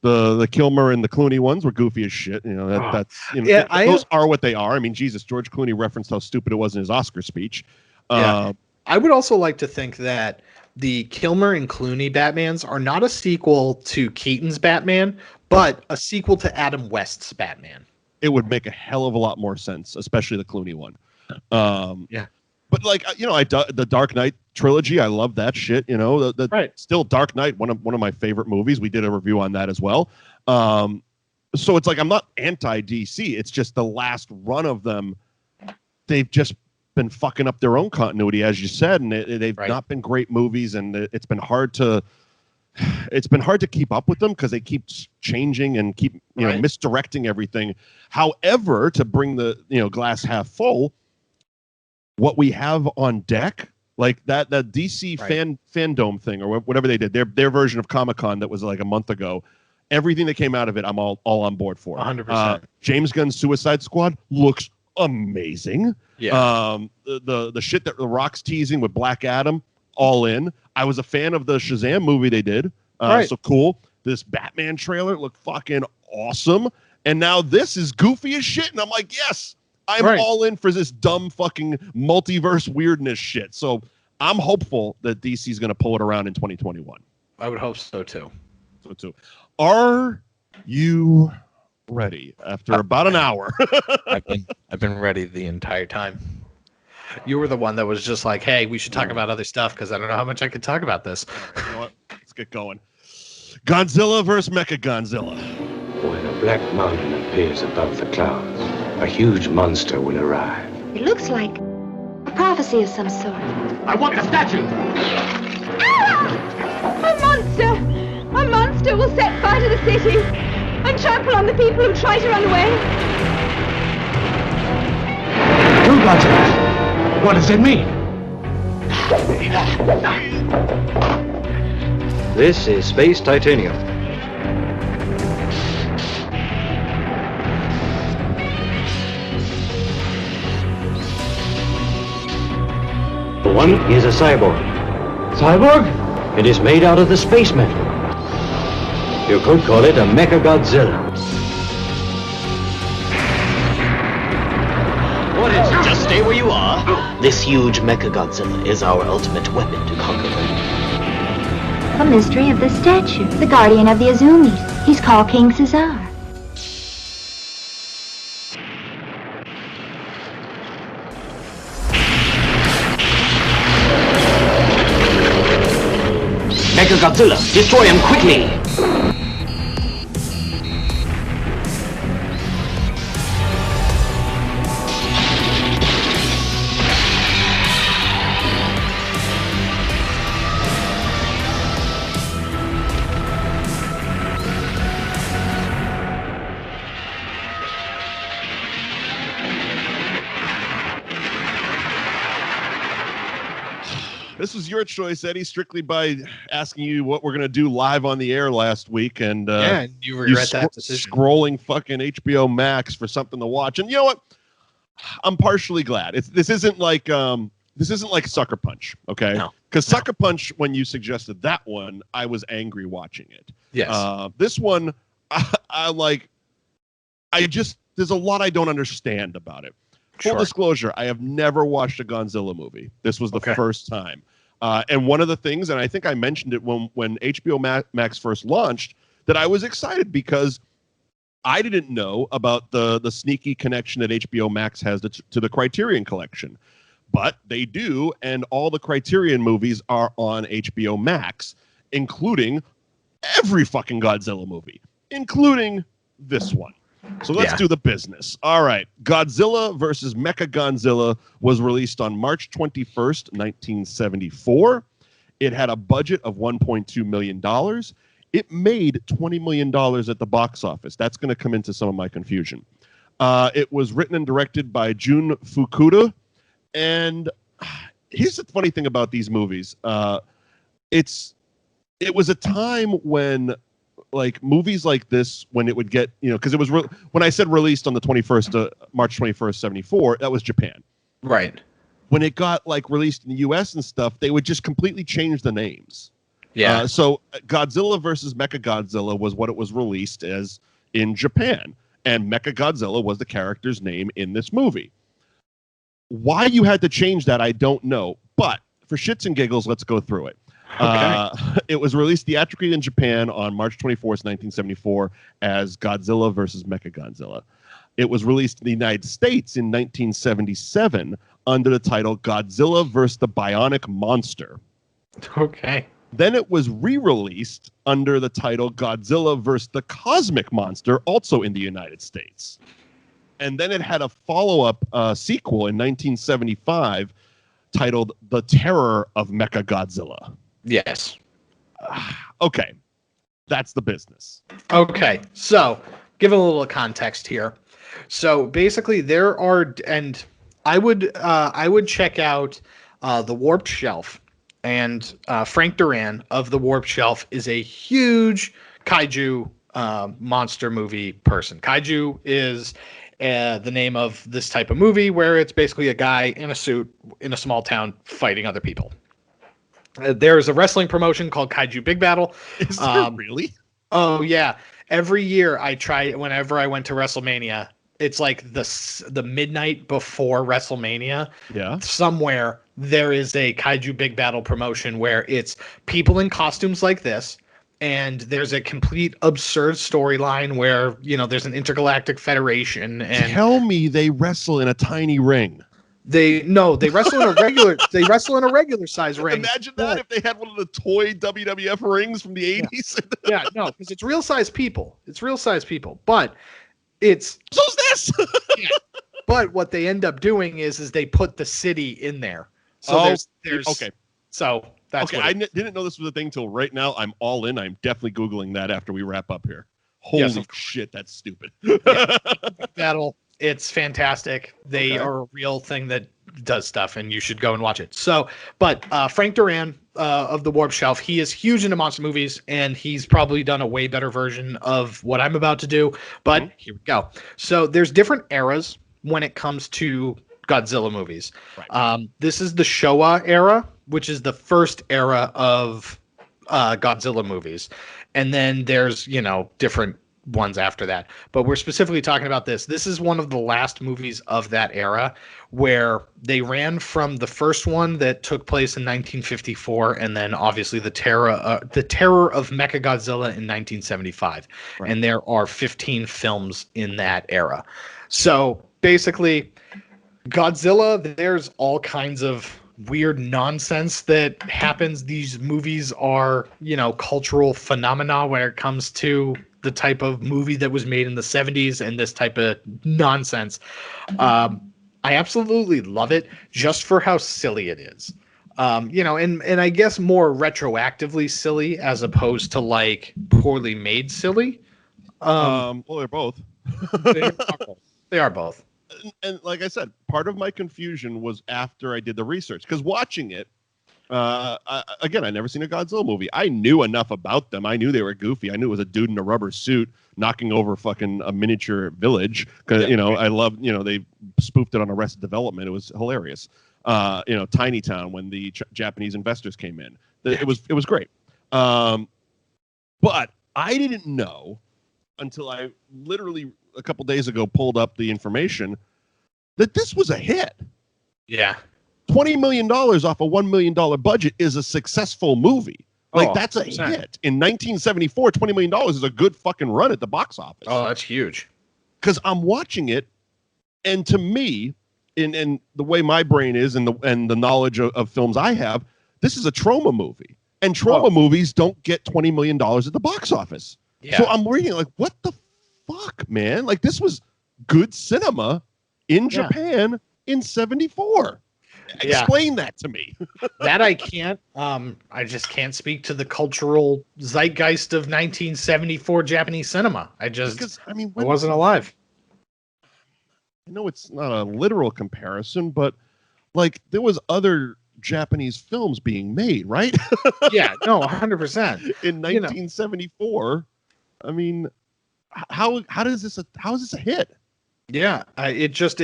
the Kilmer and the Clooney ones were goofy as shit. Those are what they are. I mean, Jesus, George Clooney referenced how stupid it was in his Oscar speech. I would also like to think that the Kilmer and Clooney Batmans are not a sequel to Keaton's Batman, but a sequel to Adam West's Batman. It would make a hell of a lot more sense, especially the Clooney one. But like, the Dark Knight trilogy, I love that shit. Still Dark Knight, one of my favorite movies. We did a review on that as well. So it's like, I'm not anti DC. It's just the last run of them, they've just been fucking up their own continuity, as you said, and they've not been great movies, and it's been hard to keep up with them because they keep changing and keep misdirecting everything. However, to bring the glass half full, what we have on deck, like that DC fandom thing or whatever they did, their version of Comic-Con that was like a month ago, everything that came out of it, I'm all on board for. 100%. James Gunn's Suicide Squad looks amazing. The shit that The Rock's teasing with Black Adam, all in. I was a fan of the Shazam movie they did. So cool. This Batman trailer looked fucking awesome. And now this is goofy as shit. And I'm like, yes, I'm all in for this dumb fucking multiverse weirdness shit. So I'm hopeful that DC's going to pull it around in 2021. I would hope so too. Are you ready after about an hour? I've been ready the entire time. You were the one that was just like, hey, we should talk about other stuff because I don't know how much I could talk about this. You know what? Let's get going. Godzilla versus Mechagodzilla. When a black mountain appears above the clouds, a huge monster will arrive. It looks like a prophecy of some sort. I want the statue! Ah! A monster! A monster will set fire to the city and trample on the people who try to run away. Mechagodzilla. What does it mean? This is Space Titanium. One is a cyborg. Cyborg? It is made out of the space metal. You could call it a Mechagodzilla. What is it? Just stay where you are. This huge Mechagodzilla is our ultimate weapon to conquer them. The mystery of the statue, the guardian of the Azumis. He's called King Caesar. Mechagodzilla, destroy him quickly! This was your choice, Eddie, strictly by asking you what we're going to do live on the air last week. And you regret that decision. Scrolling fucking HBO Max for something to watch. And you know what? I'm partially glad. This isn't like Sucker Punch, okay? No. Because Sucker Punch, when you suggested that one, I was angry watching it. Yes. This one, there's a lot I don't understand about it. Full disclosure, I have never watched a Godzilla movie. This was the first time. And one of the things, and I think I mentioned it when HBO Max first launched, that I was excited because I didn't know about the sneaky connection that HBO Max has to the Criterion Collection. But they do, and all the Criterion movies are on HBO Max, including every fucking Godzilla movie, including this one. So let's do the business. All right. Godzilla versus Mechagodzilla was released on March 21st, 1974. It had a budget of $1.2 million. It made $20 million at the box office. That's going to come into some of my confusion. It was written and directed by Jun Fukuda. And here's the funny thing about these movies. It was a time when movies like this, when it would get, because it was when I said released on the 21st, March 21st, 74, that was Japan. Right. When it got released in the US and stuff, they would just completely change the names. Yeah. So Godzilla versus Mechagodzilla was what it was released as in Japan. And Mechagodzilla was the character's name in this movie. Why you had to change that, I don't know. But for shits and giggles, let's go through it. Okay. It was released theatrically in Japan on March 24th, 1974 as Godzilla versus Mechagodzilla. It was released in the United States in 1977 under the title Godzilla vs. the Bionic Monster. Okay. Then it was re-released under the title Godzilla vs. the Cosmic Monster, also in the United States. And then it had a follow-up sequel in 1975 titled The Terror of Mechagodzilla. Yes. Okay. That's the business. Okay. So, give a little context here. So, basically there are, and I would check out the Warped Shelf, and Frank Duran of the Warped Shelf is a huge kaiju monster movie person. Kaiju is the name of this type of movie where it's basically a guy in a suit in a small town fighting other people. There's a wrestling promotion called Kaiju Big Battle. Is there really? Oh yeah. Every year I try, whenever I went to WrestleMania, it's like the midnight before WrestleMania. Yeah. Somewhere there is a Kaiju Big Battle promotion where it's people in costumes like this, and there's a complete absurd storyline where, there's an intergalactic federation, and tell me they wrestle in a tiny ring. They wrestle in a regular size ring. Imagine that if they had one of the toy WWF rings from the 80s. Yeah, no, because it's real size people. But it's so's this. Yeah. But what they end up doing is they put the city in there. So there's okay. So that's okay. I didn't know this was a thing till right now. I'm all in. I'm definitely Googling that after we wrap up here. Holy shit, that's stupid. Battle It's fantastic. They Okay. are a real thing that does stuff, and you should go and watch it. So, but Frank Duran of the Warp Shelf, he is huge into monster movies, and he's probably done a way better version of what I'm about to do. But here we go. So there's different eras when it comes to Godzilla movies. Right. This is the Showa era, which is the first era of Godzilla movies. And then there's, different ones after that. But we're specifically talking about this. This is one of the last movies of that era where they ran from the first one that took place in 1954, and then obviously the terror of Mechagodzilla in 1975. Right. And there are 15 films in that era. So basically, Godzilla, there's all kinds of weird nonsense that happens. These movies are, cultural phenomena when it comes to the type of movie that was made in the 70s and this type of nonsense. I absolutely love it just for how silly it is. And I guess more retroactively silly as opposed to like poorly made silly. Well, they're both. They are both. And like I said, part of my confusion was after I did the research, because watching it, I'd never seen a Godzilla movie. I knew enough about them. I knew they were goofy. I knew it was a dude in a rubber suit knocking over fucking a miniature village. Because I love, they spoofed it on Arrested Development. It was hilarious. Tiny Town, when the Japanese investors came in, it was great. But I didn't know until I literally a couple days ago pulled up the information that this was a hit. Yeah. $20 million off a $1 million budget is a successful movie. That's a 100%. hit. In 1974, $20 million is a good fucking run at the box office. Oh, that's huge. Because I'm watching it, and to me, in the way my brain is and the knowledge of films I have, this is a trauma movie. And trauma movies don't get $20 million at the box office. Yeah. So I'm reading like, what the fuck, man? Like, this was good cinema in Japan in 74. Explain that to me. That I can't. I just can't speak to the cultural zeitgeist of 1974 Japanese cinema. I wasn't alive. I know it's not a literal comparison, but like there was other Japanese films being made, right? Yeah, no, 100%. In 1974. I mean, how is this a hit? Yeah, it just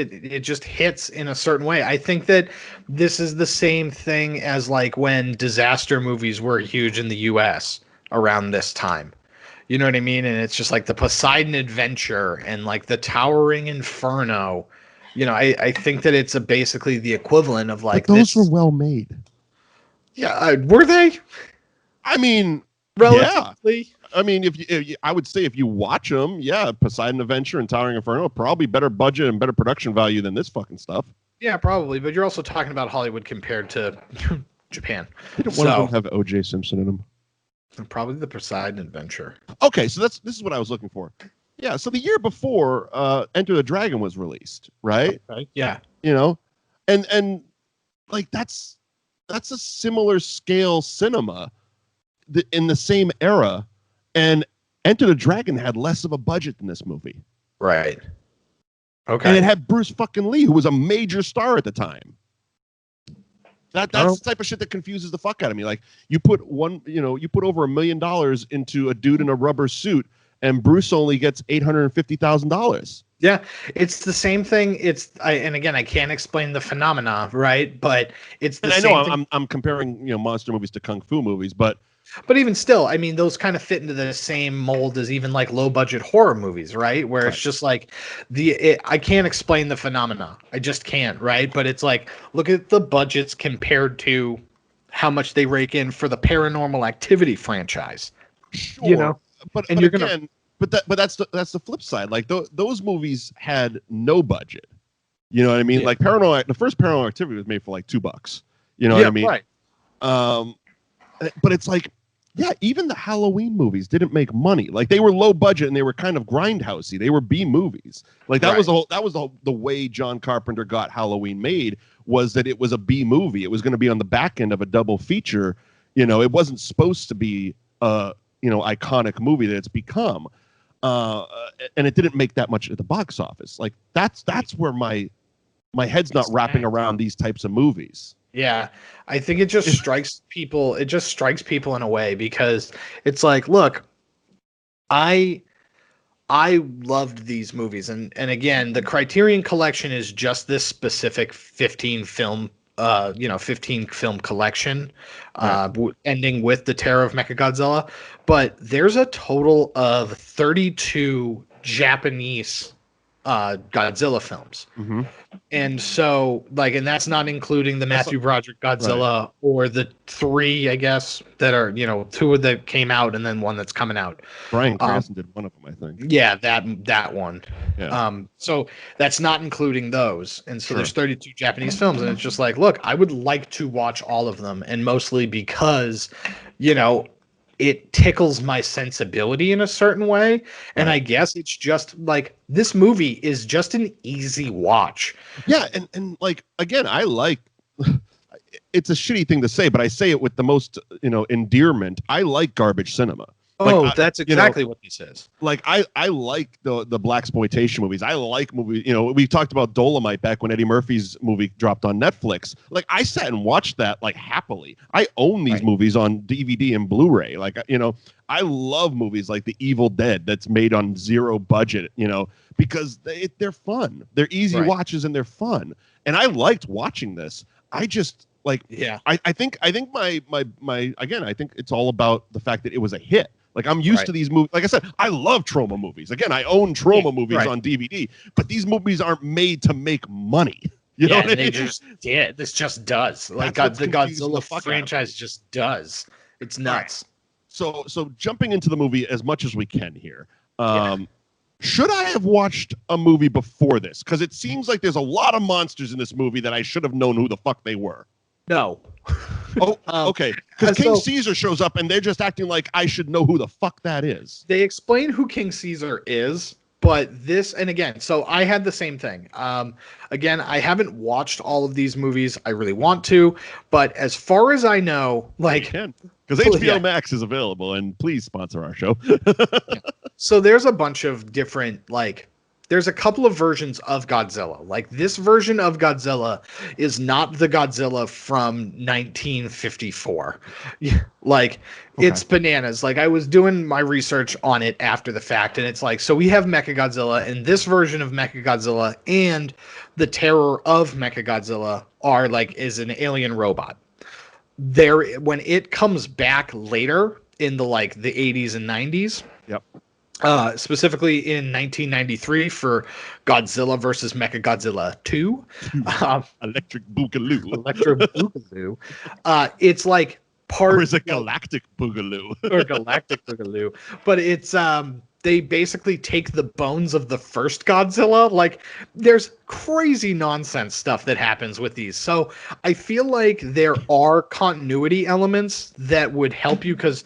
hits in a certain way. I think that this is the same thing as like when disaster movies were huge in the US around this time. You know what I mean? And it's just like the Poseidon Adventure and like the Towering Inferno. I think that it's basically the equivalent of like but those were well made. Yeah, were they? I mean, relatively. Yeah. I mean, I would say if you watch them, Poseidon Adventure and Towering Inferno, probably better budget and better production value than this fucking stuff. Yeah, probably. But you're also talking about Hollywood compared to Japan. Didn't one of them have O.J. Simpson in them? Probably the Poseidon Adventure. Okay, so this is what I was looking for. Yeah, so the year before Enter the Dragon was released, right? Okay. Yeah. And like that's a similar scale cinema in the same era. And Enter the Dragon had less of a budget than this movie. Right. Okay. And it had Bruce fucking Lee, who was a major star at the time. That's the type of shit that confuses the fuck out of me. Like you put over $1 million into a dude in a rubber suit, and Bruce only gets $850,000. Yeah, it's the same thing. And again, I can't explain the phenomena, right? But it's the same. I know I'm comparing monster movies to kung fu movies, but even still, I mean, those kind of fit into the same mold as even like low budget horror movies, right? Where it's just like I can't explain the phenomena. I just can't, right? But it's like, look at the budgets compared to how much they rake in for the Paranormal Activity franchise. Sure. But that's the flip side. Like those movies had no budget. You know what I mean? Yeah. Like the first Paranormal Activity was made for like $2. You know what I mean? Right. But it's like, even the Halloween movies didn't make money. Like they were low budget and they were kind of grindhousey. They were B movies. Like that was the way John Carpenter got Halloween made, was that it was a B movie. It was going to be on the back end of a double feature. It wasn't supposed to be iconic movie that it's become. and it didn't make that much at the box office. Like that's where my head's not wrapping around these types of movies. Yeah, I think it just strikes people. It just strikes people in a way because it's like, look, I loved these movies, and again, the Criterion Collection is just this specific 15 film 15 film collection, ending with the Terror of Mechagodzilla. But there's a total of 32 Japanese Godzilla films. Mm-hmm. And so, and that's not including the Matthew Broderick Godzilla or the 3, I guess, that are, 2 that came out and then one that's coming out. Bryan Cranston did one of them, I think. Yeah, that one. Yeah. So that's not including those. And so there's 32 Japanese films, and it's just like, look, I would like to watch all of them, and mostly because, it tickles my sensibility in a certain way. And I guess it's just like, this movie is just an easy watch. Yeah. And again, I like, it's a shitty thing to say, but I say it with the most, endearment. I like garbage cinema. That's exactly what this is. Like I like the blaxploitation movies. I like movies. We talked about Dolomite back when Eddie Murphy's movie dropped on Netflix. Like I sat and watched that happily. I own these movies on DVD and Blu-ray. I love movies like The Evil Dead that's made on zero budget. Because they're fun. They're easy watches and they're fun. And I liked watching this. I just I think my again, I think it's all about the fact that it was a hit. Like I'm used to these movies. Like I said, I love trauma movies. Again, I own trauma movies on DVD, but these movies aren't made to make money. You know what I mean? This just does. The Godzilla franchise just does. It's nuts. Right. So jumping into the movie as much as we can here. Should I have watched a movie before this? Because it seems like there's a lot of monsters in this movie that I should have known who the fuck they were. No. Okay. Because King Caesar shows up and they're just acting like I should know who the fuck that is. They explain who King Caesar is, but this, and again, so I had the same thing. Again, I haven't watched all of these movies. I really want to, but as far as I know, because HBO Max is available, and please sponsor our show. So there's a bunch of different, there's a couple of versions of Godzilla. Like this version of Godzilla is not the Godzilla from 1954. It's bananas. I was doing my research on it after the fact, and it's so we have Mechagodzilla, and this version of Mechagodzilla and the Terror of Mechagodzilla is an alien robot. When it comes back later in the 80s and 90s. Yep. Specifically in 1993 for Godzilla versus Mechagodzilla 2. Electric Boogaloo. Electric Boogaloo. It's part... Or is it Galactic Boogaloo? Or Galactic Boogaloo. But it's... they basically take the bones of the first Godzilla. There's crazy nonsense stuff that happens with these. So I feel like there are continuity elements that would help you because,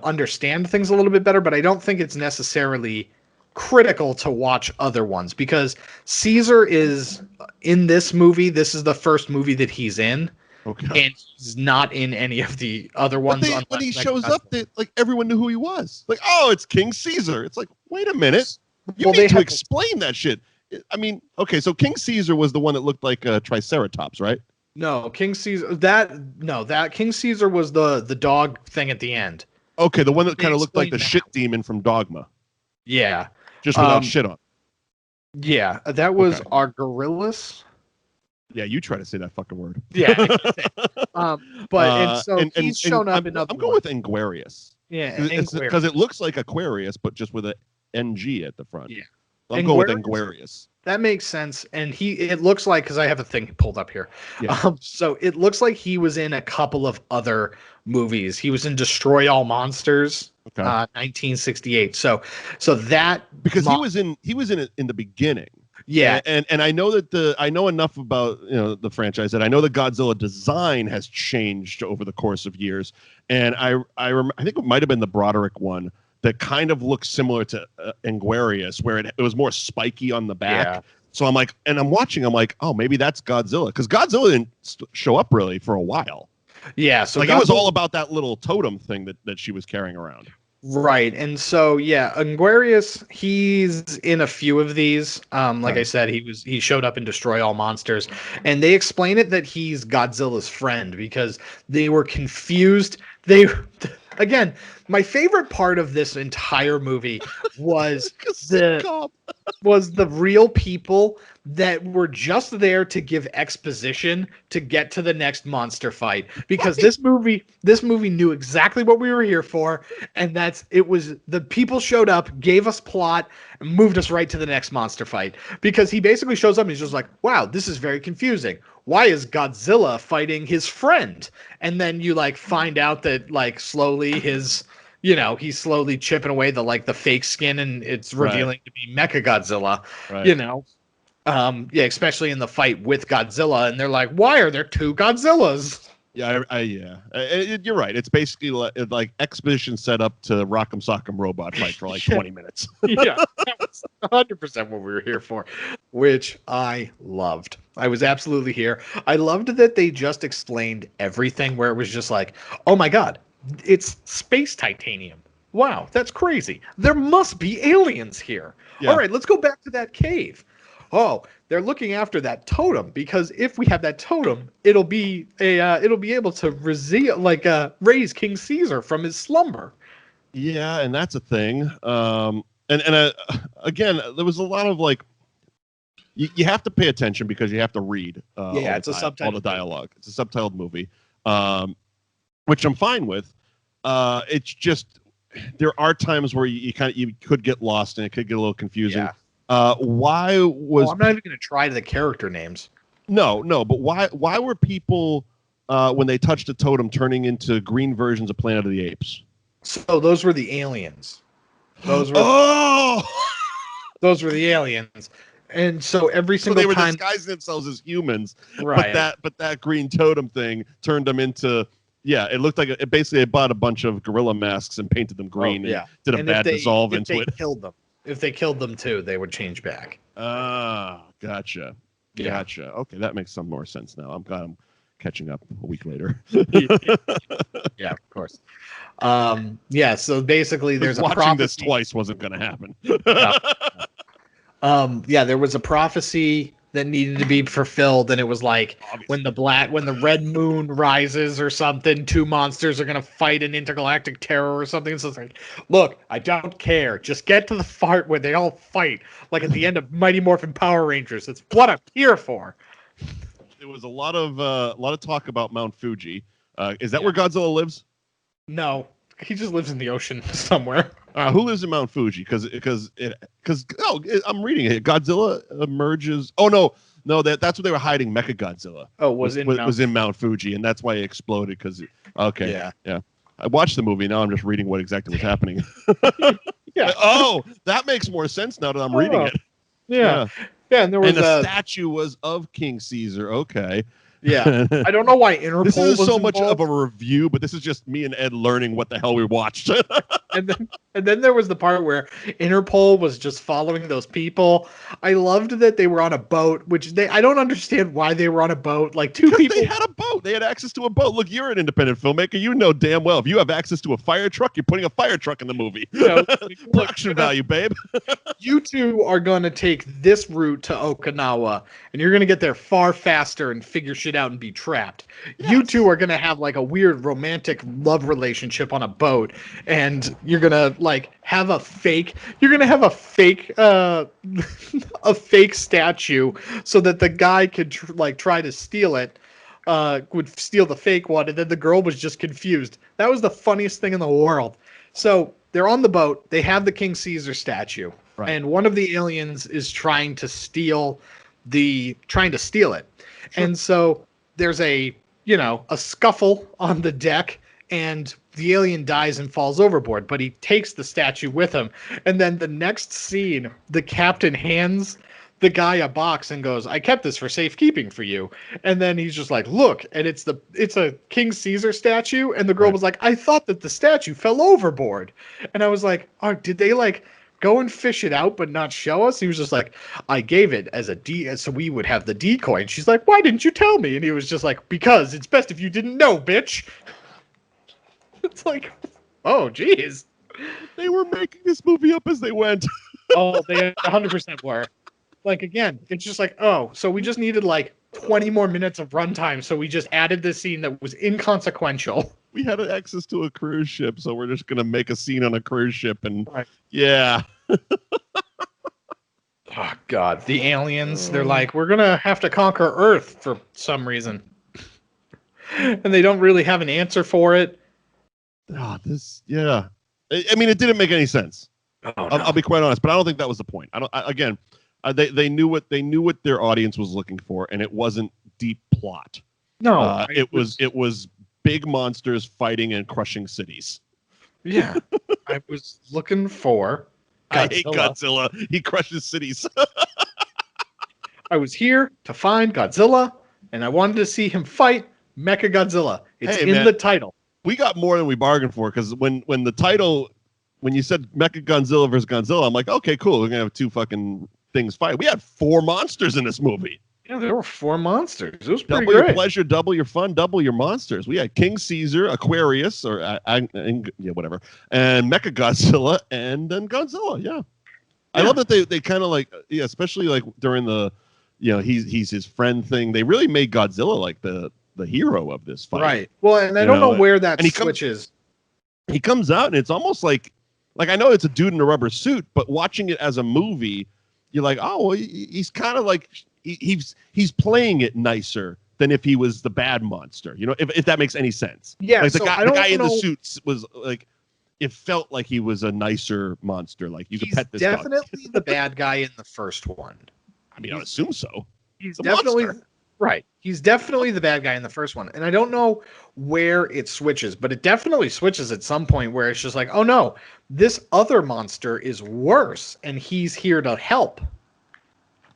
understand things a little bit better. But I don't think it's necessarily critical to watch other ones because Caesar is in this movie. This is the first movie that he's in. Okay. And he's not in any of the other ones. When he shows up, everyone knew who he was. It's King Caesar. It's wait a minute. You need to explain that shit. I mean, okay, so King Caesar was the one that looked like a Triceratops, right? No, King Caesar. That King Caesar was the dog thing at the end. Okay, the one that kind of looked like the shit demon from Dogma. Yeah. Just without shit on. Yeah, that was Argorillas. Yeah, you try to say that fucking word. Yeah. He's shown up in other I'm going with Anguarius. Yeah, because it looks like Aquarius, but just with a NG at the front. Yeah. I'm going with Anguarius. That makes sense. And it looks like, because I have a thing pulled up here. Yeah. So it looks like he was in a couple of other movies. He was in Destroy All Monsters, 1968. So that because he was in it in the beginning. Yeah, and I know that I know enough about the franchise that I know the Godzilla design has changed over the course of years, and I think it might have been the Broderick one that kind of looks similar to Anguarius, where it was more spiky on the back. Yeah. So I'm watching, oh, maybe that's Godzilla, because Godzilla didn't show up really for a while. Yeah, so it was all about that little totem thing that she was carrying around. Right. And so yeah, Anguarius, he's in a few of these. Like I said, he showed up in Destroy All Monsters, and they explain it that he's Godzilla's friend because they were confused. They again, my favorite part of this entire movie was the real people that were just there to give exposition to get to the next monster fight, because this movie knew exactly what we were here for, and it was the people showed up, gave us plot, and moved us right to the next monster fight. Because he basically shows up and he's just like, wow, this is very confusing. Why is Godzilla fighting his friend? And then you like find out that like slowly he's slowly chipping away the fake skin, and it's revealing to be Mechagodzilla. Especially in the fight with Godzilla, and they're like, why are there two Godzillas? You're right. It's basically like exposition set up to Rock'em Sock'em Robot fight for like 20 minutes. Yeah, that was 100% what we were here for, which I loved. I was absolutely here. I loved that they just explained everything, where it was just like, oh my God, it's space titanium. Wow, that's crazy. There must be aliens here. Yeah. All right, let's go back to that cave. Oh, they're looking after that totem, because if we have that totem, it'll be able to raise King Caesar from his slumber. Yeah, and that's a thing. Again, there was a lot of like, you have to pay attention because you have to read. It's all the dialogue. It's a subtitled movie, which I'm fine with. It's just there are times where you could get lost and it could get a little confusing. Yeah. Why was? I'm not even going to try the character names. No, but why were people when they touched the totem turning into green versions of Planet of the Apes? So those were the aliens. Those were the aliens. And so every single they were time disguising themselves as humans, right? But that green totem thing turned them into. Yeah, it looked like it basically bought a bunch of gorilla masks and painted them green. And did a bad dissolve into it. If they killed them too, they would change back. Ah, gotcha. Okay, that makes some more sense now. I'm glad I'm catching up a week later. Yeah, of course. So basically there's watching this twice wasn't going to happen. There was a prophecy that needed to be fulfilled, and it was like when the red moon rises or something, two monsters are gonna fight an intergalactic terror or something. So it's like, look, I don't care. Just get to the part where they all fight, like at the end of Mighty Morphin Power Rangers. That's what I'm here for. There was a lot of talk about Mount Fuji. Is that where Godzilla lives? No, he just lives in the ocean somewhere. Who lives in Mount Fuji? Because I'm reading it. Godzilla emerges. Oh no, that's where they were hiding Mechagodzilla. Oh, was in Mount Fuji, and that's why it exploded. Yeah. I watched the movie. Now I'm just reading what exactly was happening. Yeah. Oh, that makes more sense now that I'm reading it. Yeah. And there was the statue was of King Caesar. Okay. Yeah, I don't know why Interpol. This is so was much involved. of a review, but this is just me and Ed learning what the hell we watched. and then there was the part where Interpol was just following those people. I loved that they were on a boat, which I don't understand why they were on a boat. Like two people. They had a boat. They had access to a boat. Look, you're an independent filmmaker. You know damn well if you have access to a fire truck, you're putting a fire truck in the movie. Production value, babe. You two are going to take this route to Okinawa, and you're going to get there far faster and figure shit out and be trapped. Yes. You two are going to have like a weird romantic love relationship on a boat, and you're going to like have a fake a fake statue so that the guy could try to steal it, would steal the fake one, and then the girl was just confused. That was the funniest thing in the world. So they're on the boat, they have the King Caesar statue, right, and one of the aliens is trying to steal it. Sure. And so there's a scuffle on the deck, and the alien dies and falls overboard, but he takes the statue with him. And then the next scene, the captain hands the guy a box and goes, "I kept this for safekeeping for you." And then he's just like, "Look," and it's a King Caesar statue. And the girl was like, "I thought that the statue fell overboard." And I was like, "Oh, did they go and fish it out but not show us?" He was just like, "I gave it as so we would have the decoy." And she's like, "Why didn't you tell me?" And he was just like, "Because it's best if you didn't know, bitch." It's like, oh, geez. They were making this movie up as they went. Oh, they 100% were. Like, again, it's just like, oh, so we just needed like 20 more minutes of runtime, so we just added this scene that was inconsequential. We had access to a cruise ship, so we're just going to make a scene on a cruise ship. And Right. yeah. Oh, God. The aliens, they're like, we're going to have to conquer Earth for some reason. And they don't really have an answer for it. Yeah. I mean, it didn't make any sense. Oh, no. I'll be quite honest, but I don't think that was the point. They knew what their audience was looking for, and it wasn't deep plot. No. It was big monsters fighting and crushing cities. Yeah. I was looking for I hate Godzilla. He crushes cities. I was here to find Godzilla, and I wanted to see him fight Mechagodzilla. It's in the title. We got more than we bargained for, because when you said Mechagodzilla versus Godzilla, I'm like, okay, cool. We're gonna have two fucking things fight. We had 4 monsters in this movie. Yeah, there were 4 monsters. It was pretty Double great. your pleasure, double your fun, double your monsters. We had King Caesar, Aquarius, or whatever, and Mechagodzilla, and then Godzilla. Yeah. I love that they kind of like, especially like during the, he's his friend thing. They really made Godzilla like the hero of this fight. Right. Well, and I don't know where that switches. He comes out, and it's almost like I know it's a dude in a rubber suit, but watching it as a movie, you're like, oh, well, he's kind of like he's playing it nicer than if he was the bad monster. If that makes any sense. Yeah. Like the guy in the suits was like, it felt like he was a nicer monster. Like you could pet this dog. He's definitely the bad guy in the first one. I mean, I would assume so. He's definitely right. He's definitely the bad guy in the first one. And I don't know where it switches, but it definitely switches at some point where it's just like, oh no, this other monster is worse and he's here to help.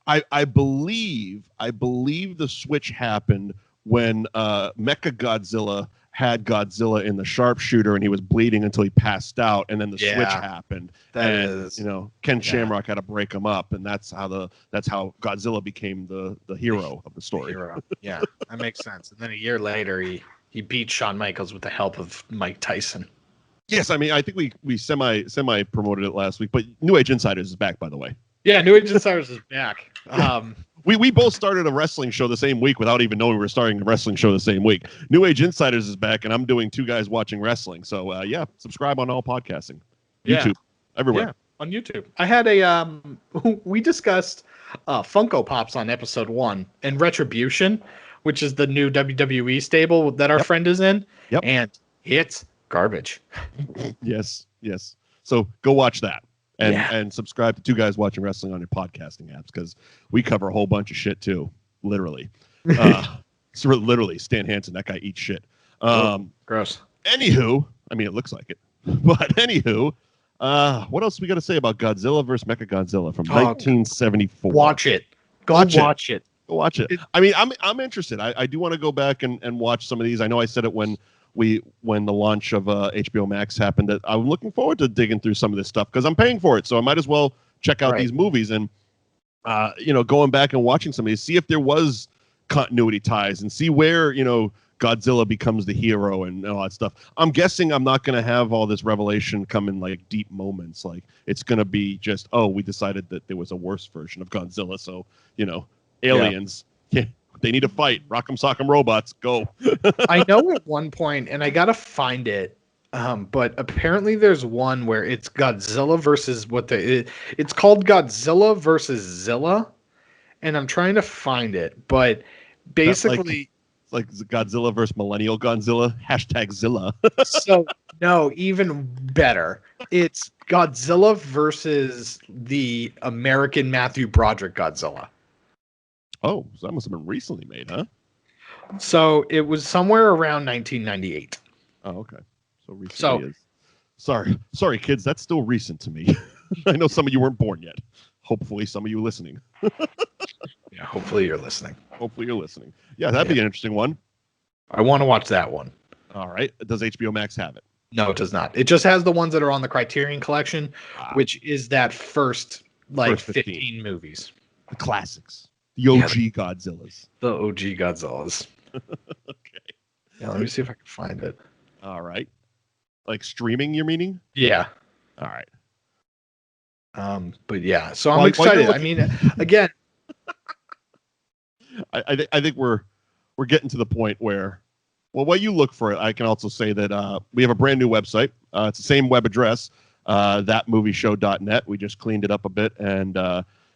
I believe the switch happened when Mechagodzilla had Godzilla in the sharpshooter and he was bleeding until he passed out, and then the switch happened. Ken Shamrock had to break him up, and that's how Godzilla became the hero of the story. Yeah, that makes sense. And then a year later, he beat Shawn Michaels with the help of Mike Tyson. Yes, I mean, I think we semi promoted it last week, but New Age Insiders is back, by the way. Yeah, New Age Insiders is back. We both started a wrestling show the same week without even knowing we were starting a wrestling show the same week. New Age Insiders is back, and I'm doing 2 guys watching wrestling. So subscribe on all podcasting, YouTube, everywhere. Yeah, on YouTube. I had we discussed Funko Pops on episode 1 and Retribution, which is the new WWE stable that our friend is in. Yep. And it's garbage. Yes. So go watch that. And subscribe to 2 Guys Watching Wrestling on your podcasting apps, because we cover a whole bunch of shit too. Literally. So literally, Stan Hansen, that guy eats shit. Gross. Anywho, I mean, it looks like it. But anywho, what else we got to say about Godzilla versus Mechagodzilla from 1974? Watch it. Watch it. Go watch it. I mean, I'm interested. I do want to go back and watch some of these. I know I said it when the launch of HBO Max happened, that I'm looking forward to digging through some of this stuff because I'm paying for it, so I might as well check out these movies and going back and watching some of these, see if there was continuity ties and see where Godzilla becomes the hero and all that stuff. I'm guessing I'm not going to have all this revelation come in like deep moments. Like it's going to be just, we decided that there was a worse version of Godzilla, so aliens. Yeah. They need to fight. Rock'em sock'em robots. Go. I know at one point, and I gotta find it, but apparently there's one where it's Godzilla versus it's called Godzilla versus Zilla, and I'm trying to find it, but basically like Godzilla versus Millennial Godzilla. #Zilla. So no, even better. It's Godzilla versus the American Matthew Broderick Godzilla. Oh, so that must have been recently made, huh? So it was somewhere around 1998. Oh, okay. So recently is. Sorry, kids. That's still recent to me. I know some of you weren't born yet. Hopefully, some of you listening. Yeah, hopefully you're listening. Yeah, that'd be an interesting one. I want to watch that one. All right. Does HBO Max have it? No, it does not. It just has the ones that are on the Criterion Collection, which is that first 15 movies. The classics. The OG Godzillas. The OG Godzillas. Okay. Yeah, let me see if I can find it. All right. Like streaming, you're meaning? Yeah. All right. But yeah, so I'm While excited. you're I mean, again, I think we're getting to the point where, well, while you look for it, I can also say that we have a brand new website. It's the same web address, thatmovieshow.net. We just cleaned it up a bit, and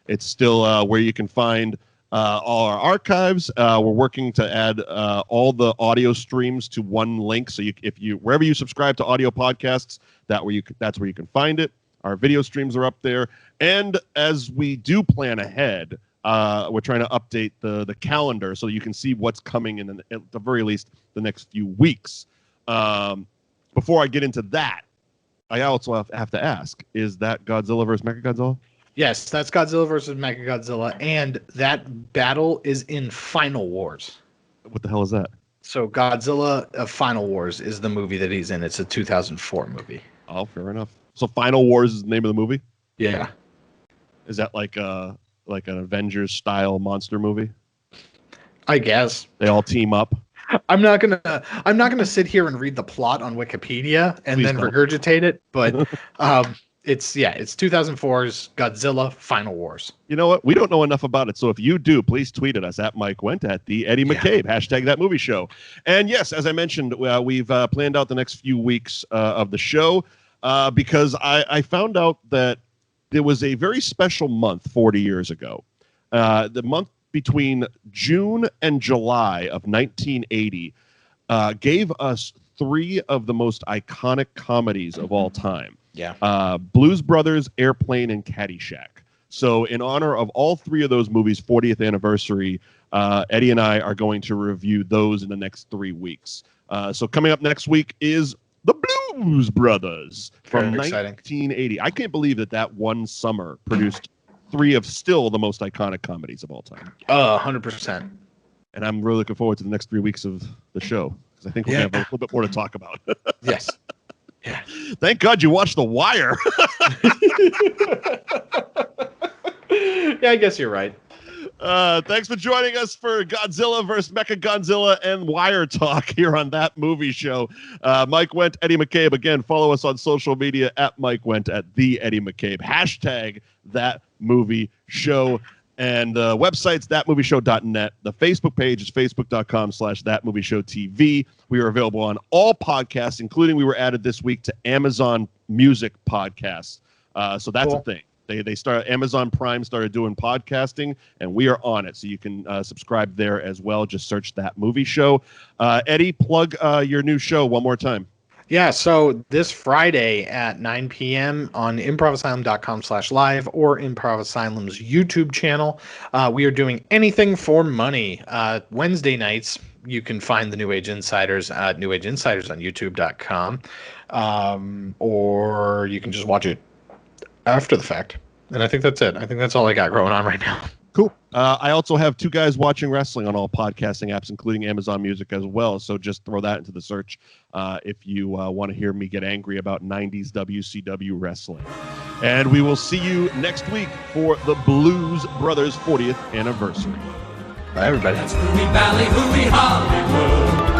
it's still where you can find all our archives. We're working to add all the audio streams to one link. So if you wherever you subscribe to audio podcasts, that's where you can find it. Our video streams are up there. And as we do plan ahead, we're trying to update the calendar so you can see what's coming in at the very least the next few weeks. Before I get into that, I also have to ask, is that Godzilla versus Mechagodzilla? yes, that's Godzilla versus Mechagodzilla, and that battle is in Final Wars. What the hell is that? So Godzilla Final Wars is the movie that he's in. It's a 2004 movie. Oh, fair enough. So Final Wars is the name of the movie? Yeah. Is that like an Avengers style monster movie? I guess. They all team up. I'm not gonna sit here and read the plot on Wikipedia and Please then don't. regurgitate it, but it's 2004's Godzilla Final Wars. You know what? We don't know enough about it. So if you do, please tweet at us at Mike Wendt at the Eddie McCabe, hashtag that movie show. And yes, as I mentioned, we've planned out the next few weeks of the show because I found out that there was a very special month 40 years ago. The month between June and July of 1980 gave us three of the most iconic comedies of all time. Yeah. Blues Brothers, Airplane, and Caddyshack. So in honor of all three of those movies' 40th anniversary, Eddie and I are going to review those in the next 3 weeks. So coming up next week is The Blues Brothers from Very exciting. 1980. I can't believe that one summer produced three of still the most iconic comedies of all time. 100%. And I'm really looking forward to the next 3 weeks of the show because I think we're going to have a little bit more to talk about. Yes. Yeah. Thank God you watched The Wire. Yeah, I guess you're right. Thanks for joining us for Godzilla vs. Mechagodzilla and Wire Talk here on That Movie Show. Mike Wendt, Eddie McCabe. Again, follow us on social media at Mike Wendt at the Eddie McCabe. Hashtag That Movie Show. And the website's thatmovieshow.net. The Facebook page is facebook.com/thatmovieshowtv. We are available on all podcasts, including we were added this week to Amazon Music Podcasts. So that's Cool. a thing. They started, Amazon Prime started doing podcasting, and we are on it. So you can subscribe there as well. Just search That Movie Show. Eddie, plug your new show one more time. Yeah, so this Friday at 9 p.m. on improvasylum.com/live or Improv Asylum's YouTube channel, we are doing Anything for Money. Wednesday nights, you can find the New Age Insiders at New Age Insiders on YouTube.com, or you can just watch it after the fact. And I think that's it. I think that's all I got going on right now. Cool. I also have Two Guys Watching Wrestling on all podcasting apps, including Amazon Music as well. So just throw that into the search if you want to hear me get angry about 90s WCW wrestling. And we will see you next week for the Blues Brothers 40th anniversary. Bye, everybody. That's Hooey Valley, Hooey Hollywood.